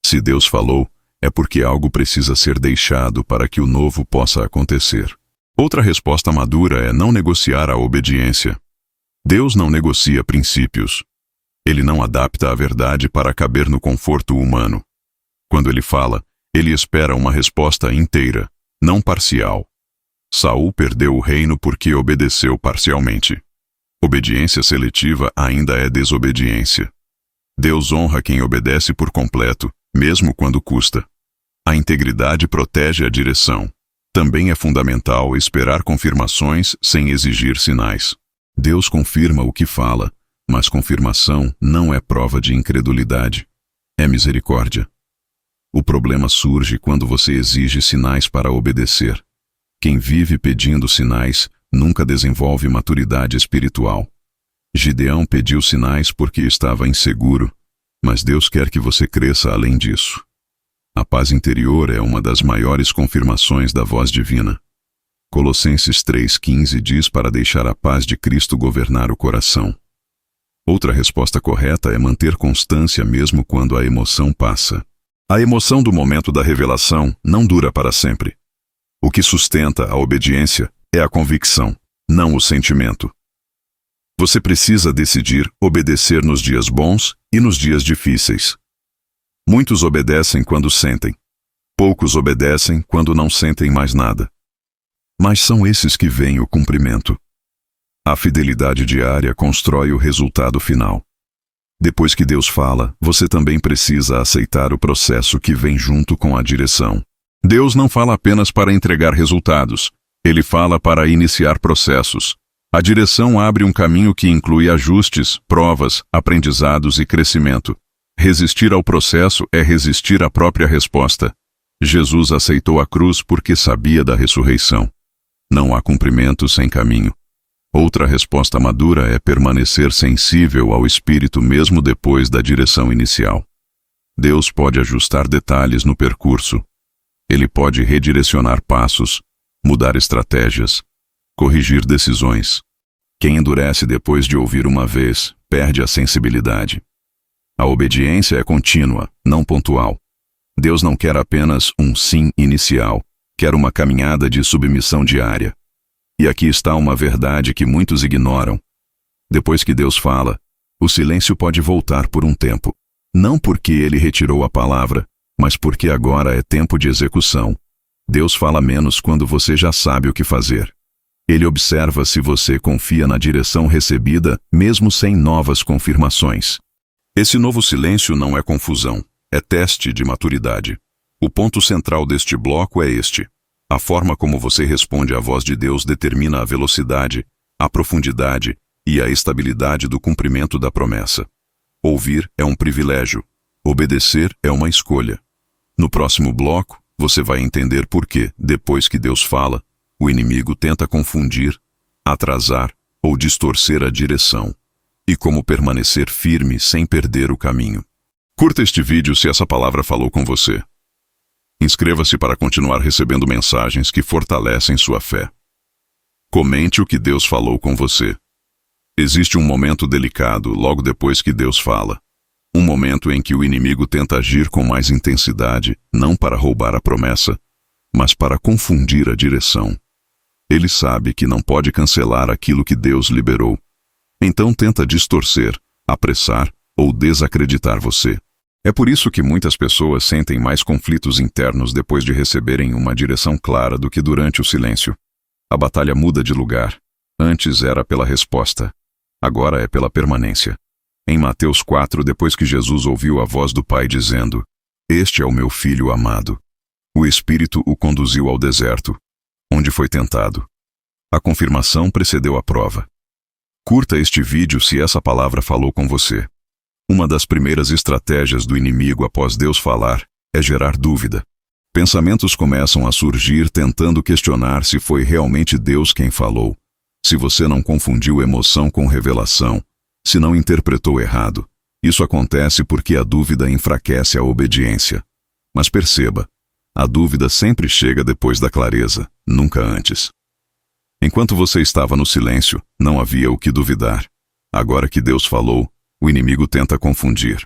Speaker 1: Se Deus falou, é porque algo precisa ser deixado para que o novo possa acontecer. Outra resposta madura é não negociar a obediência. Deus não negocia princípios. Ele não adapta a verdade para caber no conforto humano. Quando ele fala, ele espera uma resposta inteira, não parcial. Saul perdeu o reino porque obedeceu parcialmente. Obediência seletiva ainda é desobediência. Deus honra quem obedece por completo, mesmo quando custa. A integridade protege a direção. Também é fundamental esperar confirmações sem exigir sinais. Deus confirma o que fala, mas confirmação não é prova de incredulidade. É misericórdia. O problema surge quando você exige sinais para obedecer. Quem vive pedindo sinais nunca desenvolve maturidade espiritual. Gideão pediu sinais porque estava inseguro, mas Deus quer que você cresça além disso. A paz interior é uma das maiores confirmações da voz divina. Colossenses 3,15 diz para deixar a paz de Cristo governar o coração. Outra resposta correta é manter constância mesmo quando a emoção passa. A emoção do momento da revelação não dura para sempre. O que sustenta a obediência é a convicção, não o sentimento. Você precisa decidir obedecer nos dias bons e nos dias difíceis. Muitos obedecem quando sentem. Poucos obedecem quando não sentem mais nada. Mas são esses que veem o cumprimento. A fidelidade diária constrói o resultado final. Depois que Deus fala, você também precisa aceitar o processo que vem junto com a direção. Deus não fala apenas para entregar resultados. Ele fala para iniciar processos. A direção abre um caminho que inclui ajustes, provas, aprendizados e crescimento. Resistir ao processo é resistir à própria resposta. Jesus aceitou a cruz porque sabia da ressurreição. Não há cumprimento sem caminho. Outra resposta madura é permanecer sensível ao Espírito mesmo depois da direção inicial. Deus pode ajustar detalhes no percurso. Ele pode redirecionar passos, mudar estratégias, corrigir decisões. Quem endurece depois de ouvir uma vez, perde a sensibilidade. A obediência é contínua, não pontual. Deus não quer apenas um sim inicial, quer uma caminhada de submissão diária. E aqui está uma verdade que muitos ignoram. Depois que Deus fala, o silêncio pode voltar por um tempo. Não porque ele retirou a palavra, mas porque agora é tempo de execução. Deus fala menos quando você já sabe o que fazer. Ele observa se você confia na direção recebida, mesmo sem novas confirmações. Esse novo silêncio não é confusão, é teste de maturidade. O ponto central deste bloco é este. A forma como você responde à voz de Deus determina a velocidade, a profundidade e a estabilidade do cumprimento da promessa. Ouvir é um privilégio, obedecer é uma escolha. No próximo bloco, você vai entender por que, depois que Deus fala, o inimigo tenta confundir, atrasar ou distorcer a direção, e como permanecer firme sem perder o caminho. Curta este vídeo se essa palavra falou com você. Inscreva-se para continuar recebendo mensagens que fortalecem sua fé. Comente o que Deus falou com você. Existe um momento delicado logo depois que Deus fala. Um momento em que o inimigo tenta agir com mais intensidade, não para roubar a promessa, mas para confundir a direção. Ele sabe que não pode cancelar aquilo que Deus liberou. Então tenta distorcer, apressar ou desacreditar você. É por isso que muitas pessoas sentem mais conflitos internos depois de receberem uma direção clara do que durante o silêncio. A batalha muda de lugar. Antes era pela resposta. Agora é pela permanência. Em Mateus 4, depois que Jesus ouviu a voz do Pai dizendo: "Este é o meu Filho amado. O Espírito o conduziu ao deserto, onde foi tentado. A confirmação precedeu a prova. Curta este vídeo se essa palavra falou com você. Uma das primeiras estratégias do inimigo após Deus falar é gerar dúvida. Pensamentos começam a surgir tentando questionar se foi realmente Deus quem falou, se você não confundiu emoção com revelação, se não interpretou errado. Isso acontece porque a dúvida enfraquece a obediência. Mas perceba, a dúvida sempre chega depois da clareza, nunca antes. Enquanto você estava no silêncio, não havia o que duvidar. Agora que Deus falou, o inimigo tenta confundir.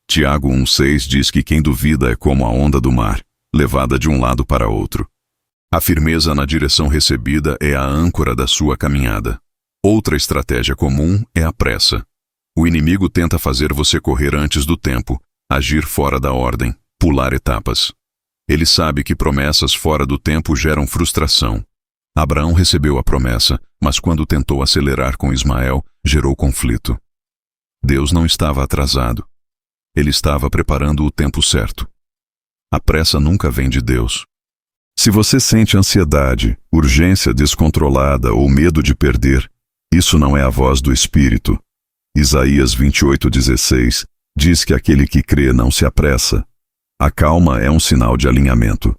Speaker 1: Tiago 1,6 diz que quem duvida é como a onda do mar, levada de um lado para outro. A firmeza na direção recebida é a âncora da sua caminhada. Outra estratégia comum é a pressa. O inimigo tenta fazer você correr antes do tempo, agir fora da ordem, pular etapas. Ele sabe que promessas fora do tempo geram frustração. Abraão recebeu a promessa, mas quando tentou acelerar com Ismael, gerou conflito. Deus não estava atrasado. Ele estava preparando o tempo certo. A pressa nunca vem de Deus. Se você sente ansiedade, urgência descontrolada ou medo de perder, isso não é a voz do Espírito. Isaías 28,16 diz que aquele que crê não se apressa. A calma é um sinal de alinhamento.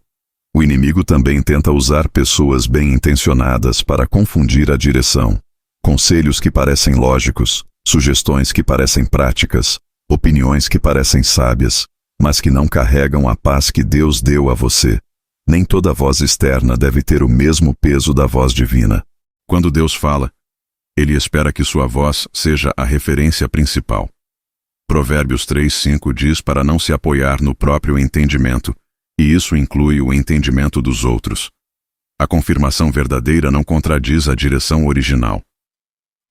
Speaker 1: O inimigo também tenta usar pessoas bem-intencionadas para confundir a direção. Conselhos que parecem lógicos, sugestões que parecem práticas, opiniões que parecem sábias, mas que não carregam a paz que Deus deu a você. Nem toda voz externa deve ter o mesmo peso da voz divina. Quando Deus fala, Ele espera que sua voz seja a referência principal. Provérbios 3,5 diz para não se apoiar no próprio entendimento, e isso inclui o entendimento dos outros. A confirmação verdadeira não contradiz a direção original.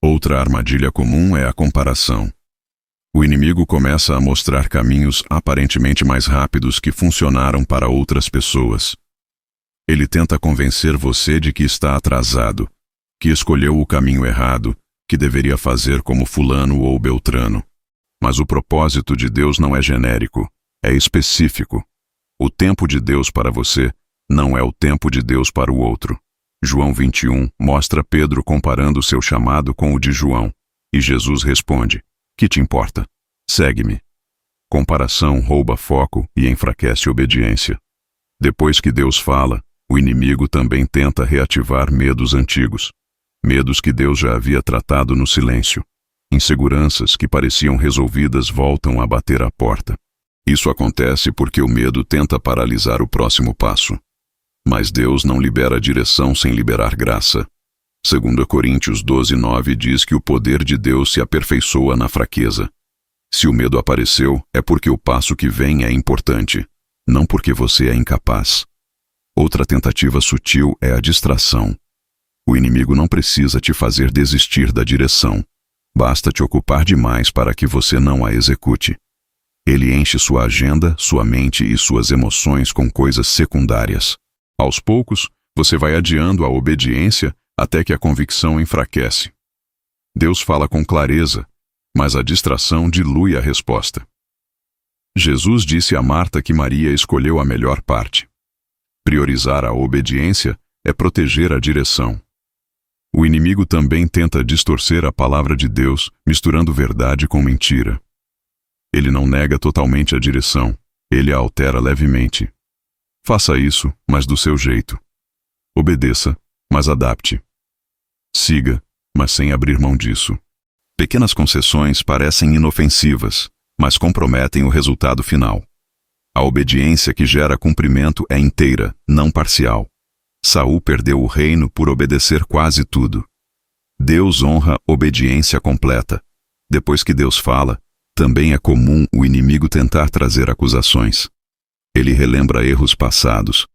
Speaker 1: Outra armadilha comum é a comparação. O inimigo começa a mostrar caminhos aparentemente mais rápidos que funcionaram para outras pessoas. Ele tenta convencer você de que está atrasado, que escolheu o caminho errado, que deveria fazer como fulano ou beltrano. Mas o propósito de Deus não é genérico, é específico. O tempo de Deus para você não é o tempo de Deus para o outro. João 21 mostra Pedro comparando seu chamado com o de João, e Jesus responde: "Que te importa? Segue-me." Comparação rouba foco e enfraquece obediência. Depois que Deus fala, o inimigo também tenta reativar medos antigos. Medos que Deus já havia tratado no silêncio. Inseguranças que pareciam resolvidas voltam a bater à porta. Isso acontece porque o medo tenta paralisar o próximo passo. Mas Deus não libera direção sem liberar graça. 2 Coríntios 12,9 diz que o poder de Deus se aperfeiçoa na fraqueza. Se o medo apareceu, é porque o passo que vem é importante, não porque você é incapaz. Outra tentativa sutil é a distração. O inimigo não precisa te fazer desistir da direção. Basta te ocupar demais para que você não a execute. Ele enche sua agenda, sua mente e suas emoções com coisas secundárias. Aos poucos, você vai adiando a obediência até que a convicção enfraquece. Deus fala com clareza, mas a distração dilui a resposta. Jesus disse a Marta que Maria escolheu a melhor parte. Priorizar a obediência é proteger a direção. O inimigo também tenta distorcer a palavra de Deus, misturando verdade com mentira. Ele não nega totalmente a direção, ele a altera levemente. Faça isso, mas do seu jeito. Obedeça, mas adapte. Siga, mas sem abrir mão disso. Pequenas concessões parecem inofensivas, mas comprometem o resultado final. A obediência que gera cumprimento é inteira, não parcial. Saul perdeu o reino por obedecer quase tudo. Deus honra obediência completa. Depois que Deus fala, também é comum o inimigo tentar trazer acusações. Ele relembra erros passados,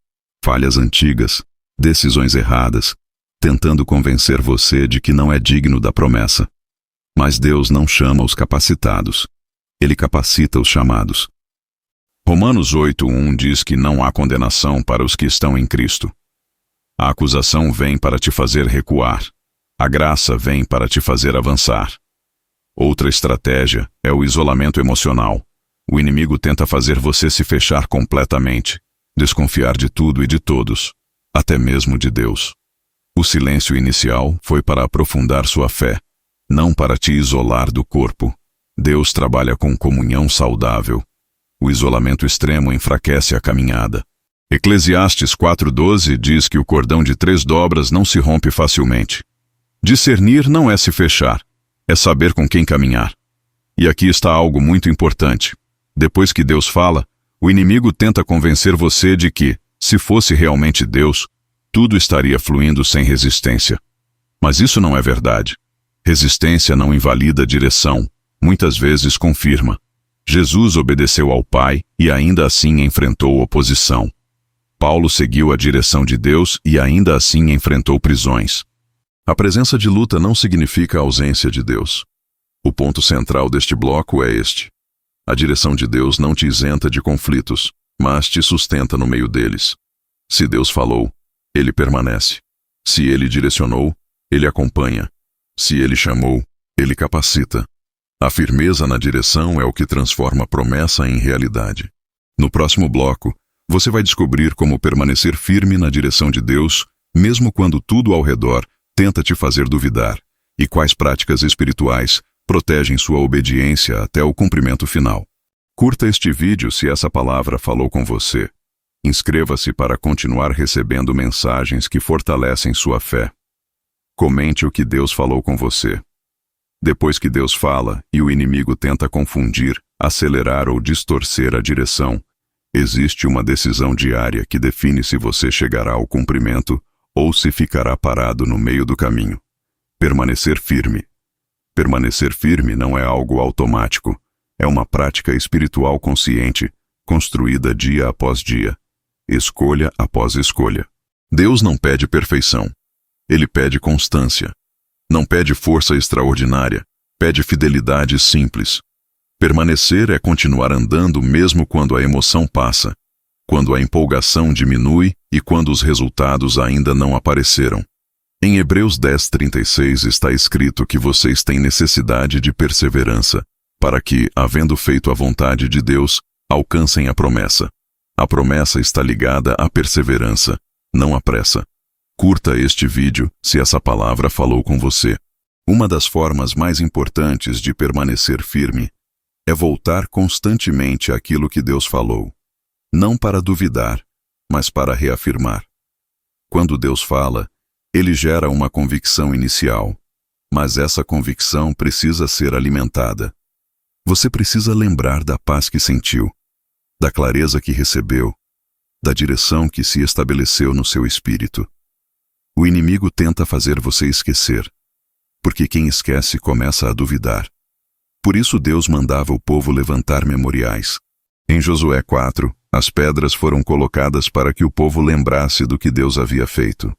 Speaker 1: falhas antigas, decisões erradas, tentando convencer você de que não é digno da promessa. Mas Deus não chama os capacitados. Ele capacita os chamados. Romanos 8,1 diz que não há condenação para os que estão em Cristo. A acusação vem para te fazer recuar. A graça vem para te fazer avançar. Outra estratégia é o isolamento emocional. O inimigo tenta fazer você se fechar completamente, desconfiar de tudo e de todos, até mesmo de Deus. O silêncio inicial foi para aprofundar sua fé, não para te isolar do corpo. Deus trabalha com comunhão saudável. O isolamento extremo enfraquece a caminhada. Eclesiastes 4:12 diz que o cordão de 3 dobras não se rompe facilmente. Discernir não é se fechar, é saber com quem caminhar. E aqui está algo muito importante. Depois que Deus fala, o inimigo tenta convencer você de que, se fosse realmente Deus, tudo estaria fluindo sem resistência. Mas isso não é verdade. Resistência não invalida a direção, muitas vezes confirma. Jesus obedeceu ao Pai e ainda assim enfrentou oposição. Paulo seguiu a direção de Deus e ainda assim enfrentou prisões. A presença de luta não significa a ausência de Deus. O ponto central deste bloco é este. A direção de Deus não te isenta de conflitos, mas te sustenta no meio deles. Se Deus falou, Ele permanece. Se Ele direcionou, Ele acompanha. Se Ele chamou, Ele capacita. A firmeza na direção é o que transforma a promessa em realidade. No próximo bloco, você vai descobrir como permanecer firme na direção de Deus, mesmo quando tudo ao redor tenta te fazer duvidar, e quais práticas espirituais protegem sua obediência até o cumprimento final. Curta este vídeo se essa palavra falou com você. Inscreva-se para continuar recebendo mensagens que fortalecem sua fé. Comente o que Deus falou com você. Depois que Deus fala e o inimigo tenta confundir, acelerar ou distorcer a direção, existe uma decisão diária que define se você chegará ao cumprimento ou se ficará parado no meio do caminho. Permanecer firme. Permanecer firme não é algo automático. É uma prática espiritual consciente, construída dia após dia, escolha após escolha. Deus não pede perfeição. Ele pede constância. Não pede força extraordinária, pede fidelidade simples. Permanecer é continuar andando mesmo quando a emoção passa, quando a empolgação diminui e quando os resultados ainda não apareceram. Em Hebreus 10:36 está escrito que vocês têm necessidade de perseverança, para que, havendo feito a vontade de Deus, alcancem a promessa. A promessa está ligada à perseverança, não à pressa. Curta este vídeo se essa palavra falou com você. Uma das formas mais importantes de permanecer firme é voltar constantemente àquilo que Deus falou. Não para duvidar, mas para reafirmar. Quando Deus fala, Ele gera uma convicção inicial, mas essa convicção precisa ser alimentada. Você precisa lembrar da paz que sentiu, da clareza que recebeu, da direção que se estabeleceu no seu espírito. O inimigo tenta fazer você esquecer, porque quem esquece começa a duvidar. Por isso Deus mandava o povo levantar memoriais. Em Josué 4, as pedras foram colocadas para que o povo lembrasse do que Deus havia feito.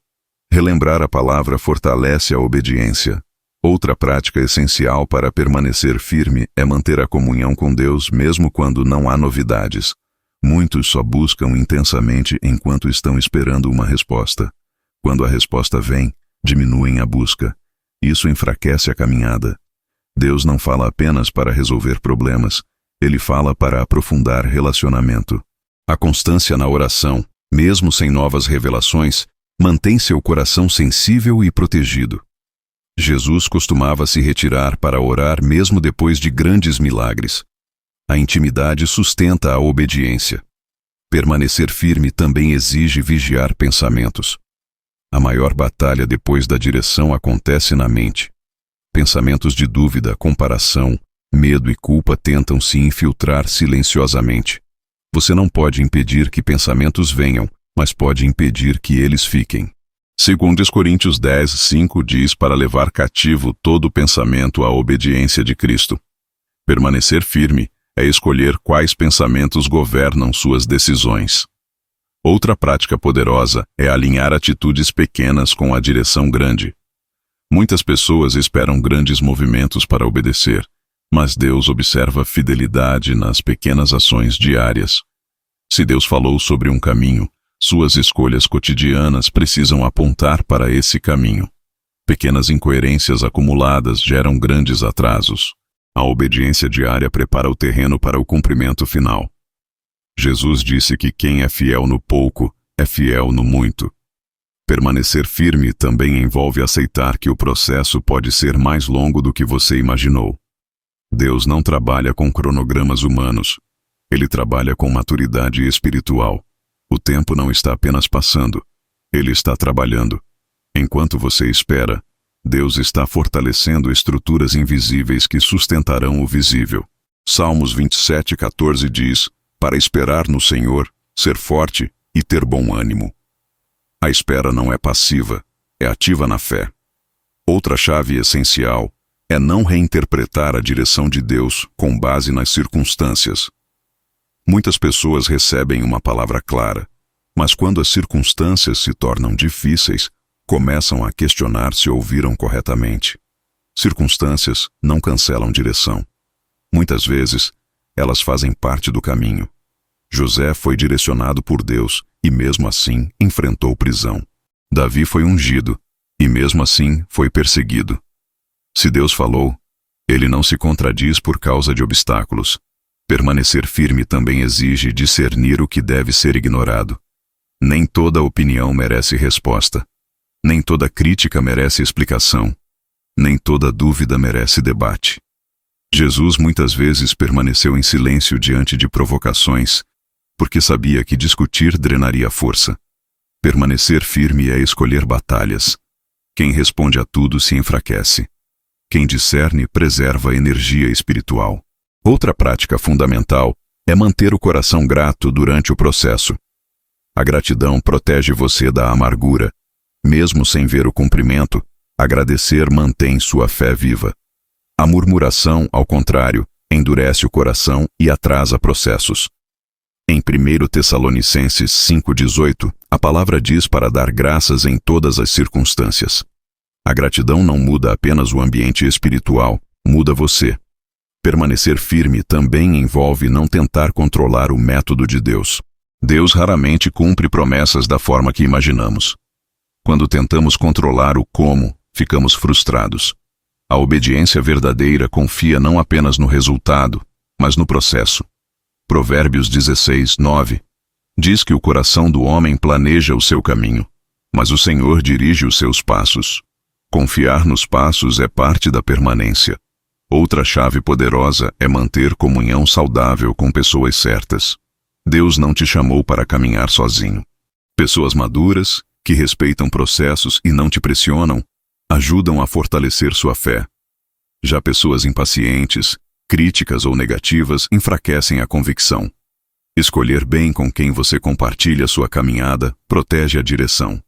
Speaker 1: Relembrar a palavra fortalece a obediência. Outra prática essencial para permanecer firme é manter a comunhão com Deus mesmo quando não há novidades. Muitos só buscam intensamente enquanto estão esperando uma resposta. Quando a resposta vem, diminuem a busca. Isso enfraquece a caminhada. Deus não fala apenas para resolver problemas, Ele fala para aprofundar relacionamento. A constância na oração, mesmo sem novas revelações, mantém seu coração sensível e protegido. Jesus costumava se retirar para orar mesmo depois de grandes milagres. A intimidade sustenta a obediência. Permanecer firme também exige vigiar pensamentos. A maior batalha depois da direção acontece na mente. Pensamentos de dúvida, comparação, medo e culpa tentam se infiltrar silenciosamente. Você não pode impedir que pensamentos venham, mas pode impedir que eles fiquem. 2 Coríntios 10:5 diz para levar cativo todo pensamento à obediência de Cristo. Permanecer firme é escolher quais pensamentos governam suas decisões. Outra prática poderosa é alinhar atitudes pequenas com a direção grande. Muitas pessoas esperam grandes movimentos para obedecer, mas Deus observa fidelidade nas pequenas ações diárias. Se Deus falou sobre um caminho, suas escolhas cotidianas precisam apontar para esse caminho. Pequenas incoerências acumuladas geram grandes atrasos. A obediência diária prepara o terreno para o cumprimento final. Jesus disse que quem é fiel no pouco é fiel no muito. Permanecer firme também envolve aceitar que o processo pode ser mais longo do que você imaginou. Deus não trabalha com cronogramas humanos. Ele trabalha com maturidade espiritual. O tempo não está apenas passando. Ele está trabalhando. Enquanto você espera, Deus está fortalecendo estruturas invisíveis que sustentarão o visível. Salmos 27:14 diz: para esperar no Senhor, ser forte e ter bom ânimo. A espera não é passiva, é ativa na fé. Outra chave essencial é não reinterpretar a direção de Deus com base nas circunstâncias. Muitas pessoas recebem uma palavra clara, mas quando as circunstâncias se tornam difíceis, começam a questionar se ouviram corretamente. Circunstâncias não cancelam direção. Muitas vezes, elas fazem parte do caminho. José foi direcionado por Deus e mesmo assim enfrentou prisão. Davi foi ungido e mesmo assim foi perseguido. Se Deus falou, ele não se contradiz por causa de obstáculos. Permanecer firme também exige discernir o que deve ser ignorado. Nem toda opinião merece resposta. Nem toda crítica merece explicação. Nem toda dúvida merece debate. Jesus muitas vezes permaneceu em silêncio diante de provocações, porque sabia que discutir drenaria força. Permanecer firme é escolher batalhas. Quem responde a tudo se enfraquece. Quem discerne preserva a energia espiritual. Outra prática fundamental é manter o coração grato durante o processo. A gratidão protege você da amargura. Mesmo sem ver o cumprimento, agradecer mantém sua fé viva. A murmuração, ao contrário, endurece o coração e atrasa processos. Em 1 Tessalonicenses 5:18, a palavra diz para dar graças em todas as circunstâncias. A gratidão não muda apenas o ambiente espiritual, muda você. Permanecer firme também envolve não tentar controlar o método de Deus. Deus raramente cumpre promessas da forma que imaginamos. Quando tentamos controlar o como, ficamos frustrados. A obediência verdadeira confia não apenas no resultado, mas no processo. Provérbios 16:9 diz que o coração do homem planeja o seu caminho, mas o Senhor dirige os seus passos. Confiar nos passos é parte da permanência. Outra chave poderosa é manter comunhão saudável com pessoas certas. Deus não te chamou para caminhar sozinho. Pessoas maduras, que respeitam processos e não te pressionam, ajudam a fortalecer sua fé. Já pessoas impacientes, críticas ou negativas enfraquecem a convicção. Escolher bem com quem você compartilha sua caminhada protege a direção.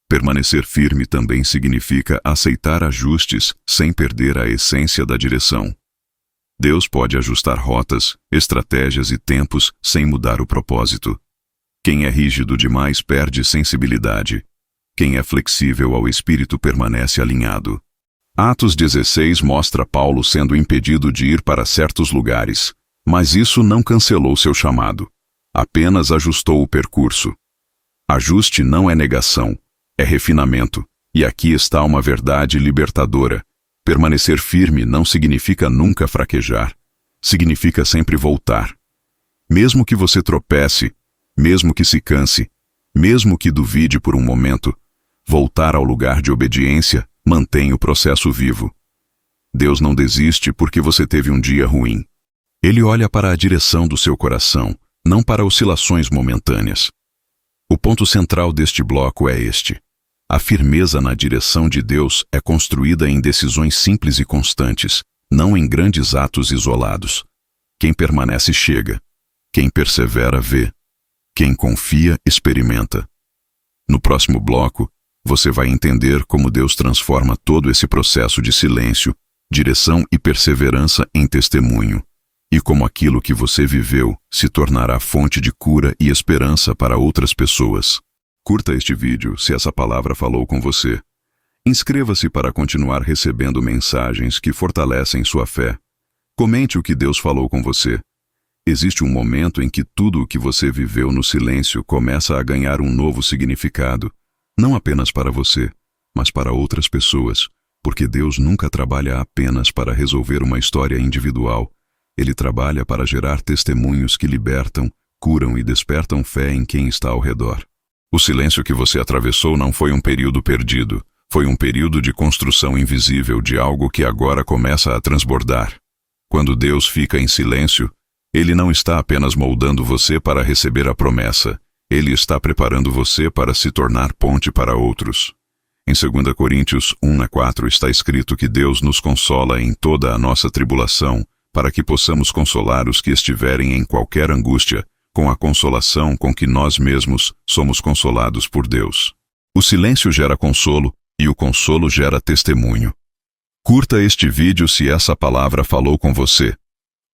Speaker 1: Permanecer firme também significa aceitar ajustes sem perder a essência da direção. Deus pode ajustar rotas, estratégias e tempos sem mudar o propósito. Quem é rígido demais perde sensibilidade. Quem é flexível ao espírito permanece alinhado. Atos 16 mostra Paulo sendo impedido de ir para certos lugares, mas isso não cancelou seu chamado. Apenas ajustou o percurso. Ajuste não é negação, é refinamento, e aqui está uma verdade libertadora. Permanecer firme não significa nunca fraquejar, significa sempre voltar. Mesmo que você tropece, mesmo que se canse, mesmo que duvide por um momento, voltar ao lugar de obediência mantém o processo vivo. Deus não desiste porque você teve um dia ruim. Ele olha para a direção do seu coração, não para oscilações momentâneas. O ponto central deste bloco é este. A firmeza na direção de Deus é construída em decisões simples e constantes, não em grandes atos isolados. Quem permanece chega. Quem persevera vê. Quem confia experimenta. No próximo bloco, você vai entender como Deus transforma todo esse processo de silêncio, direção e perseverança em testemunho, e como aquilo que você viveu se tornará fonte de cura e esperança para outras pessoas. Curta este vídeo se essa palavra falou com você. Inscreva-se para continuar recebendo mensagens que fortalecem sua fé. Comente o que Deus falou com você. Existe um momento em que tudo o que você viveu no silêncio começa a ganhar um novo significado, não apenas para você, mas para outras pessoas, porque Deus nunca trabalha apenas para resolver uma história individual. Ele trabalha para gerar testemunhos que libertam, curam e despertam fé em quem está ao redor. O silêncio que você atravessou não foi um período perdido, foi um período de construção invisível de algo que agora começa a transbordar. Quando Deus fica em silêncio, Ele não está apenas moldando você para receber a promessa, Ele está preparando você para se tornar ponte para outros. Em 2 Coríntios 1:4 está escrito que Deus nos consola em toda a nossa tribulação, para que possamos consolar os que estiverem em qualquer angústia, com a consolação com que nós mesmos somos consolados por Deus. O silêncio gera consolo, e o consolo gera testemunho. Curta este vídeo se essa palavra falou com você.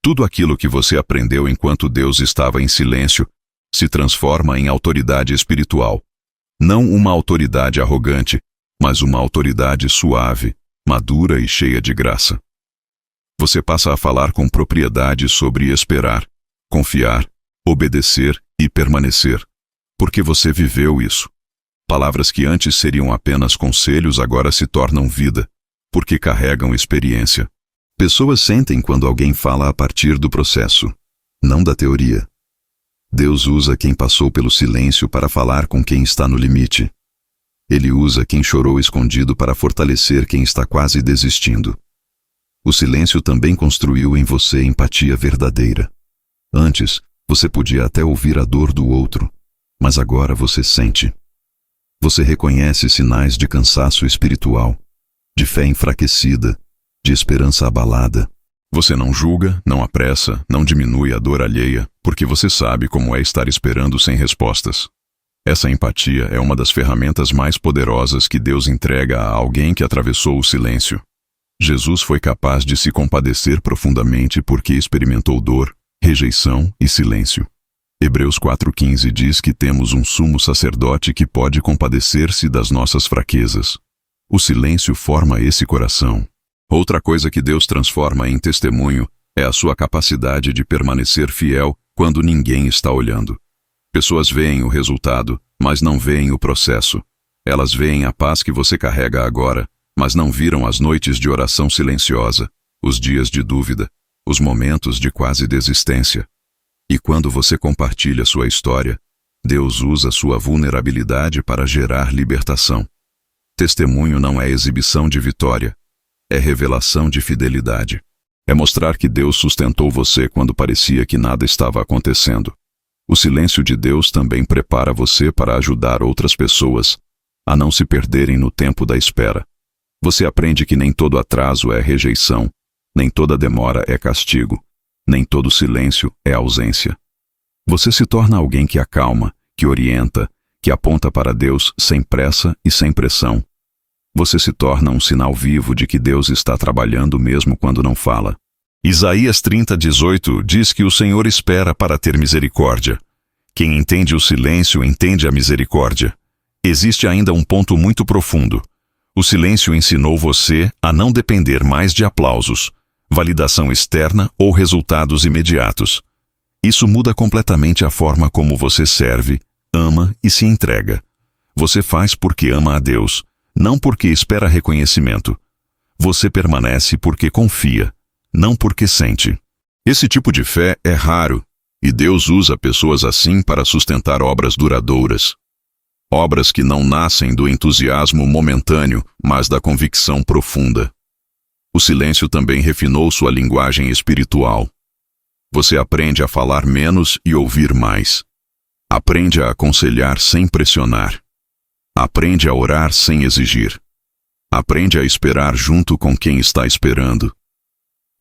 Speaker 1: Tudo aquilo que você aprendeu enquanto Deus estava em silêncio se transforma em autoridade espiritual. Não uma autoridade arrogante, mas uma autoridade suave, madura e cheia de graça. Você passa a falar com propriedade sobre esperar, confiar, obedecer e permanecer, porque você viveu isso. Palavras que antes seriam apenas conselhos agora se tornam vida, porque carregam experiência. Pessoas sentem quando alguém fala a partir do processo, não da teoria. Deus usa quem passou pelo silêncio para falar com quem está no limite. Ele usa quem chorou escondido para fortalecer quem está quase desistindo. O silêncio também construiu em você empatia verdadeira. Antes, você podia até ouvir a dor do outro, mas agora você sente. Você reconhece sinais de cansaço espiritual, de fé enfraquecida, de esperança abalada. Você não julga, não apressa, não diminui a dor alheia, porque você sabe como é estar esperando sem respostas. Essa empatia é uma das ferramentas mais poderosas que Deus entrega a alguém que atravessou o silêncio. Jesus foi capaz de se compadecer profundamente porque experimentou dor, rejeição e silêncio. Hebreus 4:15 diz que temos um sumo sacerdote que pode compadecer-se das nossas fraquezas. O silêncio forma esse coração. Outra coisa que Deus transforma em testemunho é a sua capacidade de permanecer fiel quando ninguém está olhando. Pessoas veem o resultado, mas não veem o processo. Elas veem a paz que você carrega agora, mas não viram as noites de oração silenciosa, os dias de dúvida, os momentos de quase desistência. E quando você compartilha sua história, Deus usa sua vulnerabilidade para gerar libertação. Testemunho não é exibição de vitória, é revelação de fidelidade. É mostrar que Deus sustentou você quando parecia que nada estava acontecendo. O silêncio de Deus também prepara você para ajudar outras pessoas a não se perderem no tempo da espera. Você aprende que nem todo atraso é rejeição, nem toda demora é castigo, nem todo silêncio é ausência. Você se torna alguém que acalma, que orienta, que aponta para Deus sem pressa e sem pressão. Você se torna um sinal vivo de que Deus está trabalhando mesmo quando não fala. Isaías 30:18 diz que o Senhor espera para ter misericórdia. Quem entende o silêncio entende a misericórdia. Existe ainda um ponto muito profundo. O silêncio ensinou você a não depender mais de aplausos, validação externa ou resultados imediatos. Isso muda completamente a forma como você serve, ama e se entrega. Você faz porque ama a Deus, não porque espera reconhecimento. Você permanece porque confia, não porque sente. Esse tipo de fé é raro, e Deus usa pessoas assim para sustentar obras duradouras. Obras que não nascem do entusiasmo momentâneo, mas da convicção profunda. O silêncio também refinou sua linguagem espiritual. Você aprende a falar menos e ouvir mais. Aprende a aconselhar sem pressionar. Aprende a orar sem exigir. Aprende a esperar junto com quem está esperando.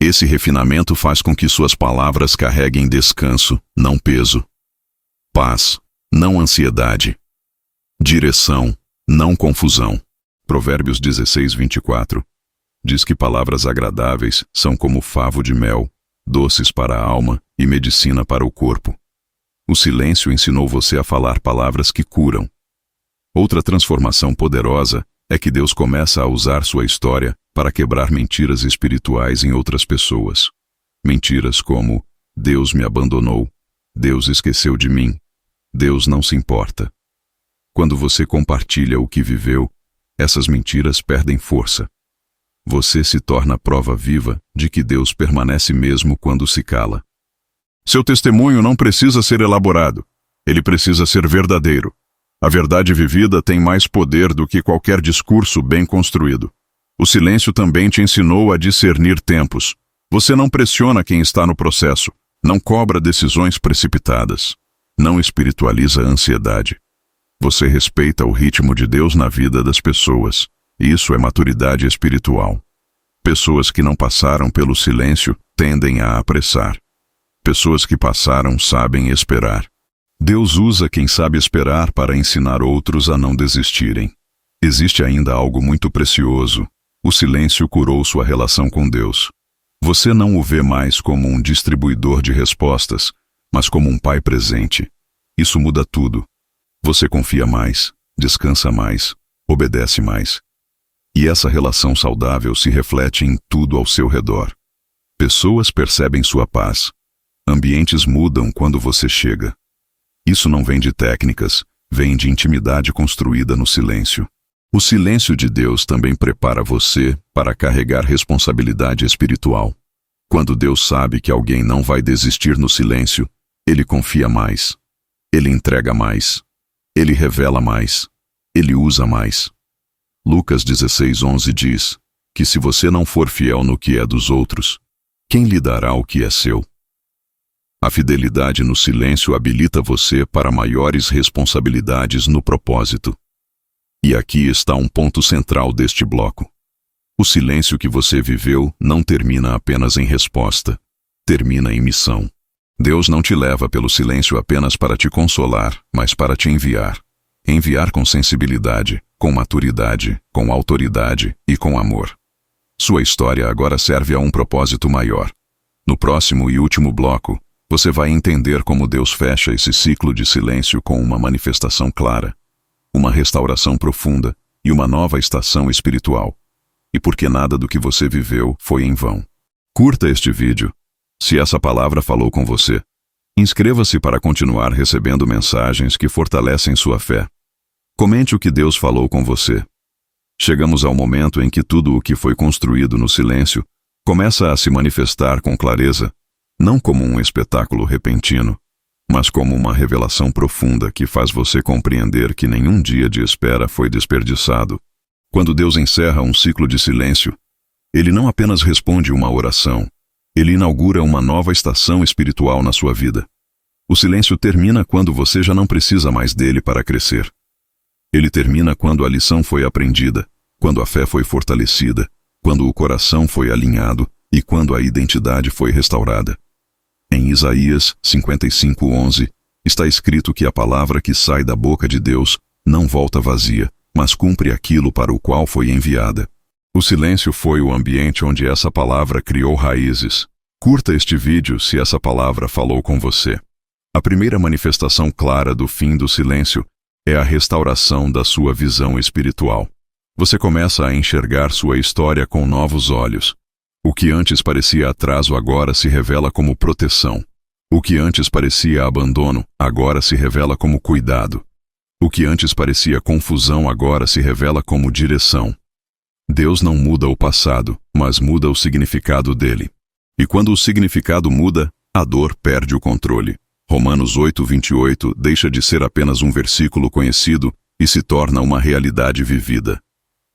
Speaker 1: Esse refinamento faz com que suas palavras carreguem descanso, não peso. Paz, não ansiedade. Direção, não confusão. Provérbios 16:24 diz que palavras agradáveis são como favo de mel, doces para a alma e medicina para o corpo. O silêncio ensinou você a falar palavras que curam. Outra transformação poderosa é que Deus começa a usar sua história para quebrar mentiras espirituais em outras pessoas. Mentiras como: Deus me abandonou, Deus esqueceu de mim, Deus não se importa. Quando você compartilha o que viveu, essas mentiras perdem força. Você se torna prova viva de que Deus permanece mesmo quando se cala. Seu testemunho não precisa ser elaborado. Ele precisa ser verdadeiro. A verdade vivida tem mais poder do que qualquer discurso bem construído. O silêncio também te ensinou a discernir tempos. Você não pressiona quem está no processo. Não cobra decisões precipitadas. Não espiritualiza a ansiedade. Você respeita o ritmo de Deus na vida das pessoas. Isso é maturidade espiritual. Pessoas que não passaram pelo silêncio tendem a apressar. Pessoas que passaram sabem esperar. Deus usa quem sabe esperar para ensinar outros a não desistirem. Existe ainda algo muito precioso. O silêncio curou sua relação com Deus. Você não o vê mais como um distribuidor de respostas, mas como um pai presente. Isso muda tudo. Você confia mais, descansa mais, obedece mais. E essa relação saudável se reflete em tudo ao seu redor. Pessoas percebem sua paz. Ambientes mudam quando você chega. Isso não vem de técnicas, vem de intimidade construída no silêncio. O silêncio de Deus também prepara você para carregar responsabilidade espiritual. Quando Deus sabe que alguém não vai desistir no silêncio, Ele confia mais. Ele entrega mais. Ele revela mais. Ele usa mais. Lucas 16:11 diz que se você não for fiel no que é dos outros, quem lhe dará o que é seu? A fidelidade no silêncio habilita você para maiores responsabilidades no propósito. E aqui está um ponto central deste bloco. O silêncio que você viveu não termina apenas em resposta, termina em missão. Deus não te leva pelo silêncio apenas para te consolar, mas para te enviar. Enviar com sensibilidade, com maturidade, com autoridade e com amor. Sua história agora serve a um propósito maior. No próximo e último bloco, você vai entender como Deus fecha esse ciclo de silêncio com uma manifestação clara, uma restauração profunda e uma nova estação espiritual. E porque nada do que você viveu foi em vão. Curta este vídeo, se essa palavra falou com você. Inscreva-se para continuar recebendo mensagens que fortalecem sua fé. Comente o que Deus falou com você. Chegamos ao momento em que tudo o que foi construído no silêncio começa a se manifestar com clareza, não como um espetáculo repentino, mas como uma revelação profunda que faz você compreender que nenhum dia de espera foi desperdiçado. Quando Deus encerra um ciclo de silêncio, Ele não apenas responde uma oração, Ele inaugura uma nova estação espiritual na sua vida. O silêncio termina quando você já não precisa mais dele para crescer. Ele termina quando a lição foi aprendida, quando a fé foi fortalecida, quando o coração foi alinhado e quando a identidade foi restaurada. Em Isaías 55:11, está escrito que a palavra que sai da boca de Deus não volta vazia, mas cumpre aquilo para o qual foi enviada. O silêncio foi o ambiente onde essa palavra criou raízes. Curta este vídeo se essa palavra falou com você. A primeira manifestação clara do fim do silêncio é a restauração da sua visão espiritual. Você começa a enxergar sua história com novos olhos. O que antes parecia atraso agora se revela como proteção. O que antes parecia abandono agora se revela como cuidado. O que antes parecia confusão agora se revela como direção. Deus não muda o passado, mas muda o significado dele. E quando o significado muda, a dor perde o controle. Romanos 8:28 deixa de ser apenas um versículo conhecido e se torna uma realidade vivida.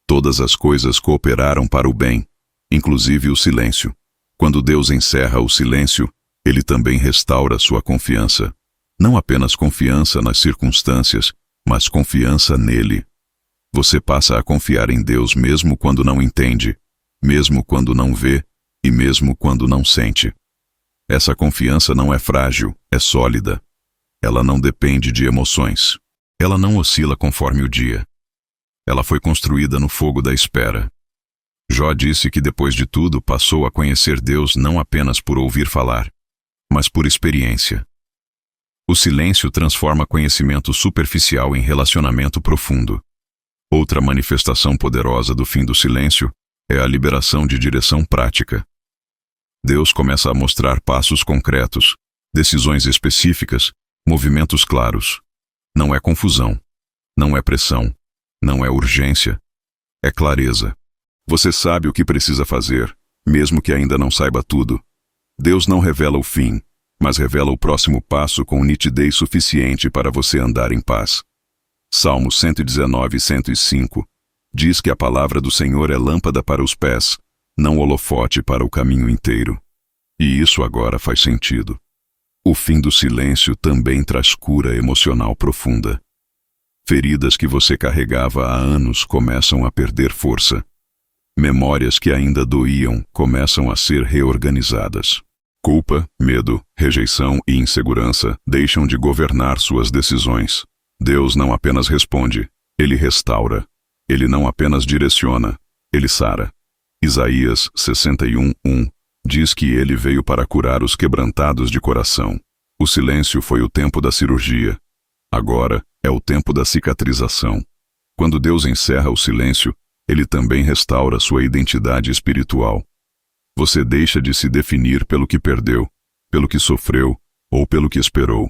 Speaker 1: Todas as coisas cooperaram para o bem, inclusive o silêncio. Quando Deus encerra o silêncio, Ele também restaura sua confiança. Não apenas confiança nas circunstâncias, mas confiança nele. Você passa a confiar em Deus mesmo quando não entende, mesmo quando não vê e mesmo quando não sente. Essa confiança não é frágil, é sólida. Ela não depende de emoções. Ela não oscila conforme o dia. Ela foi construída no fogo da espera. Jó disse que depois de tudo passou a conhecer Deus não apenas por ouvir falar, mas por experiência. O silêncio transforma conhecimento superficial em relacionamento profundo. Outra manifestação poderosa do fim do silêncio é a liberação de direção prática. Deus começa a mostrar passos concretos, decisões específicas, movimentos claros. Não é confusão, não é pressão, não é urgência, é clareza. Você sabe o que precisa fazer, mesmo que ainda não saiba tudo. Deus não revela o fim, mas revela o próximo passo com nitidez suficiente para você andar em paz. Salmos 119 e 105 diz que a palavra do Senhor é lâmpada para os pés, não holofote para o caminho inteiro. E isso agora faz sentido. O fim do silêncio também traz cura emocional profunda. Feridas que você carregava há anos começam a perder força. Memórias que ainda doíam começam a ser reorganizadas. Culpa, medo, rejeição e insegurança deixam de governar suas decisões. Deus não apenas responde, Ele restaura. Ele não apenas direciona, Ele sara. Isaías 61:1 diz que Ele veio para curar os quebrantados de coração. O silêncio foi o tempo da cirurgia. Agora é o tempo da cicatrização. Quando Deus encerra o silêncio, Ele também restaura sua identidade espiritual. Você deixa de se definir pelo que perdeu, pelo que sofreu ou pelo que esperou.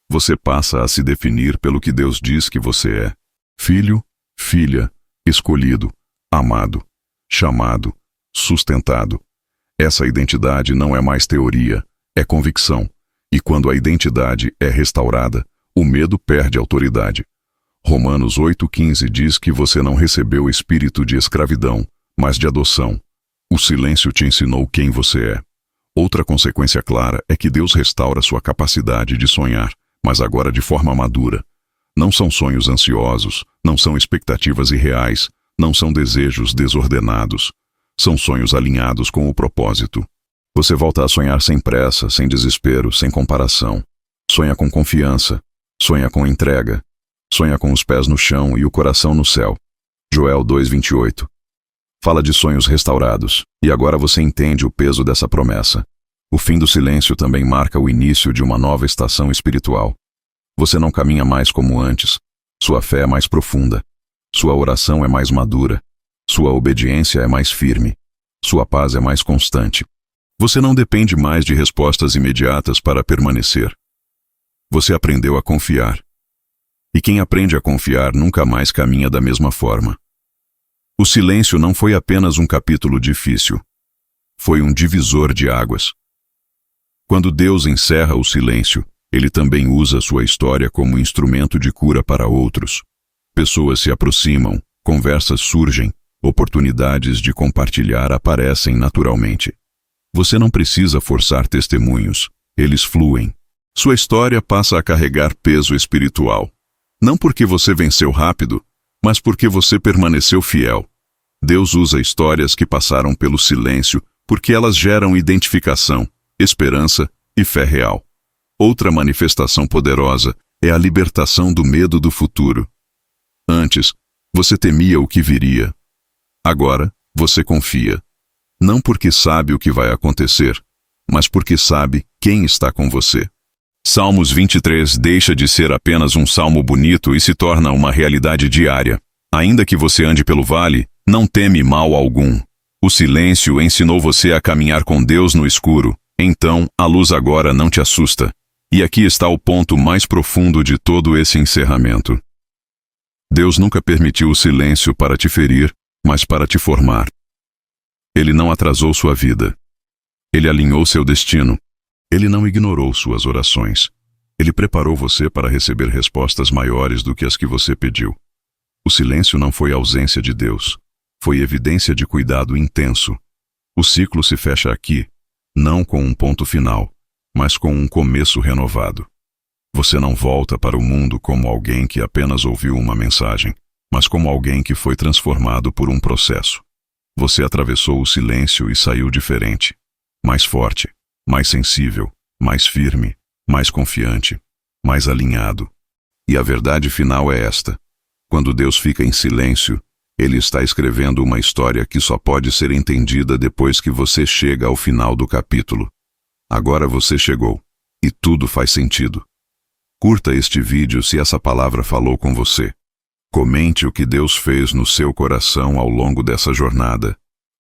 Speaker 1: Você passa a se definir pelo que Deus diz que você é. Filho, filha, escolhido, amado, chamado, sustentado. Essa identidade não é mais teoria, é convicção. E quando a identidade é restaurada, o medo perde autoridade. Romanos 8,15 diz que você não recebeu o espírito de escravidão, mas de adoção. O silêncio te ensinou quem você é. Outra consequência clara é que Deus restaura sua capacidade de sonhar, mas agora de forma madura. Não são sonhos ansiosos, não são expectativas irreais, não são desejos desordenados. São sonhos alinhados com o propósito. Você volta a sonhar sem pressa, sem desespero, sem comparação. Sonha com confiança, sonha com entrega, sonha com os pés no chão e o coração no céu. Joel 2,28. Fala de sonhos restaurados, e agora você entende o peso dessa promessa. O fim do silêncio também marca o início de uma nova estação espiritual. Você não caminha mais como antes. Sua fé é mais profunda. Sua oração é mais madura. Sua obediência é mais firme. Sua paz é mais constante. Você não depende mais de respostas imediatas para permanecer. Você aprendeu a confiar. E quem aprende a confiar nunca mais caminha da mesma forma. O silêncio não foi apenas um capítulo difícil. Foi um divisor de águas. Quando Deus encerra o silêncio, Ele também usa sua história como instrumento de cura para outros. Pessoas se aproximam, conversas surgem, oportunidades de compartilhar aparecem naturalmente. Você não precisa forçar testemunhos, eles fluem. Sua história passa a carregar peso espiritual. Não porque você venceu rápido, mas porque você permaneceu fiel. Deus usa histórias que passaram pelo silêncio porque elas geram identificação, esperança e fé real. Outra manifestação poderosa é a libertação do medo do futuro. Antes, você temia o que viria. Agora, você confia. Não porque sabe o que vai acontecer, mas porque sabe quem está com você. Salmos 23 deixa de ser apenas um salmo bonito e se torna uma realidade diária. Ainda que você ande pelo vale, não teme mal algum. O silêncio ensinou você a caminhar com Deus no escuro, então a luz agora não te assusta. E aqui está o ponto mais profundo de todo esse encerramento. Deus nunca permitiu o silêncio para te ferir, mas para te formar. Ele não atrasou sua vida. Ele alinhou seu destino. Ele não ignorou suas orações. Ele preparou você para receber respostas maiores do que as que você pediu. O silêncio não foi ausência de Deus. Foi evidência de cuidado intenso. O ciclo se fecha aqui, não com um ponto final, mas com um começo renovado. Você não volta para o mundo como alguém que apenas ouviu uma mensagem, mas como alguém que foi transformado por um processo. Você atravessou o silêncio e saiu diferente, mais forte, mais sensível, mais firme, mais confiante, mais alinhado. E a verdade final é esta: quando Deus fica em silêncio, Ele está escrevendo uma história que só pode ser entendida depois que você chega ao final do capítulo. Agora você chegou, e tudo faz sentido. Curta este vídeo se essa palavra falou com você. Comente o que Deus fez no seu coração ao longo dessa jornada.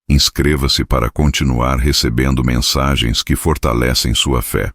Speaker 1: Inscreva-se para continuar recebendo mensagens que fortalecem sua fé.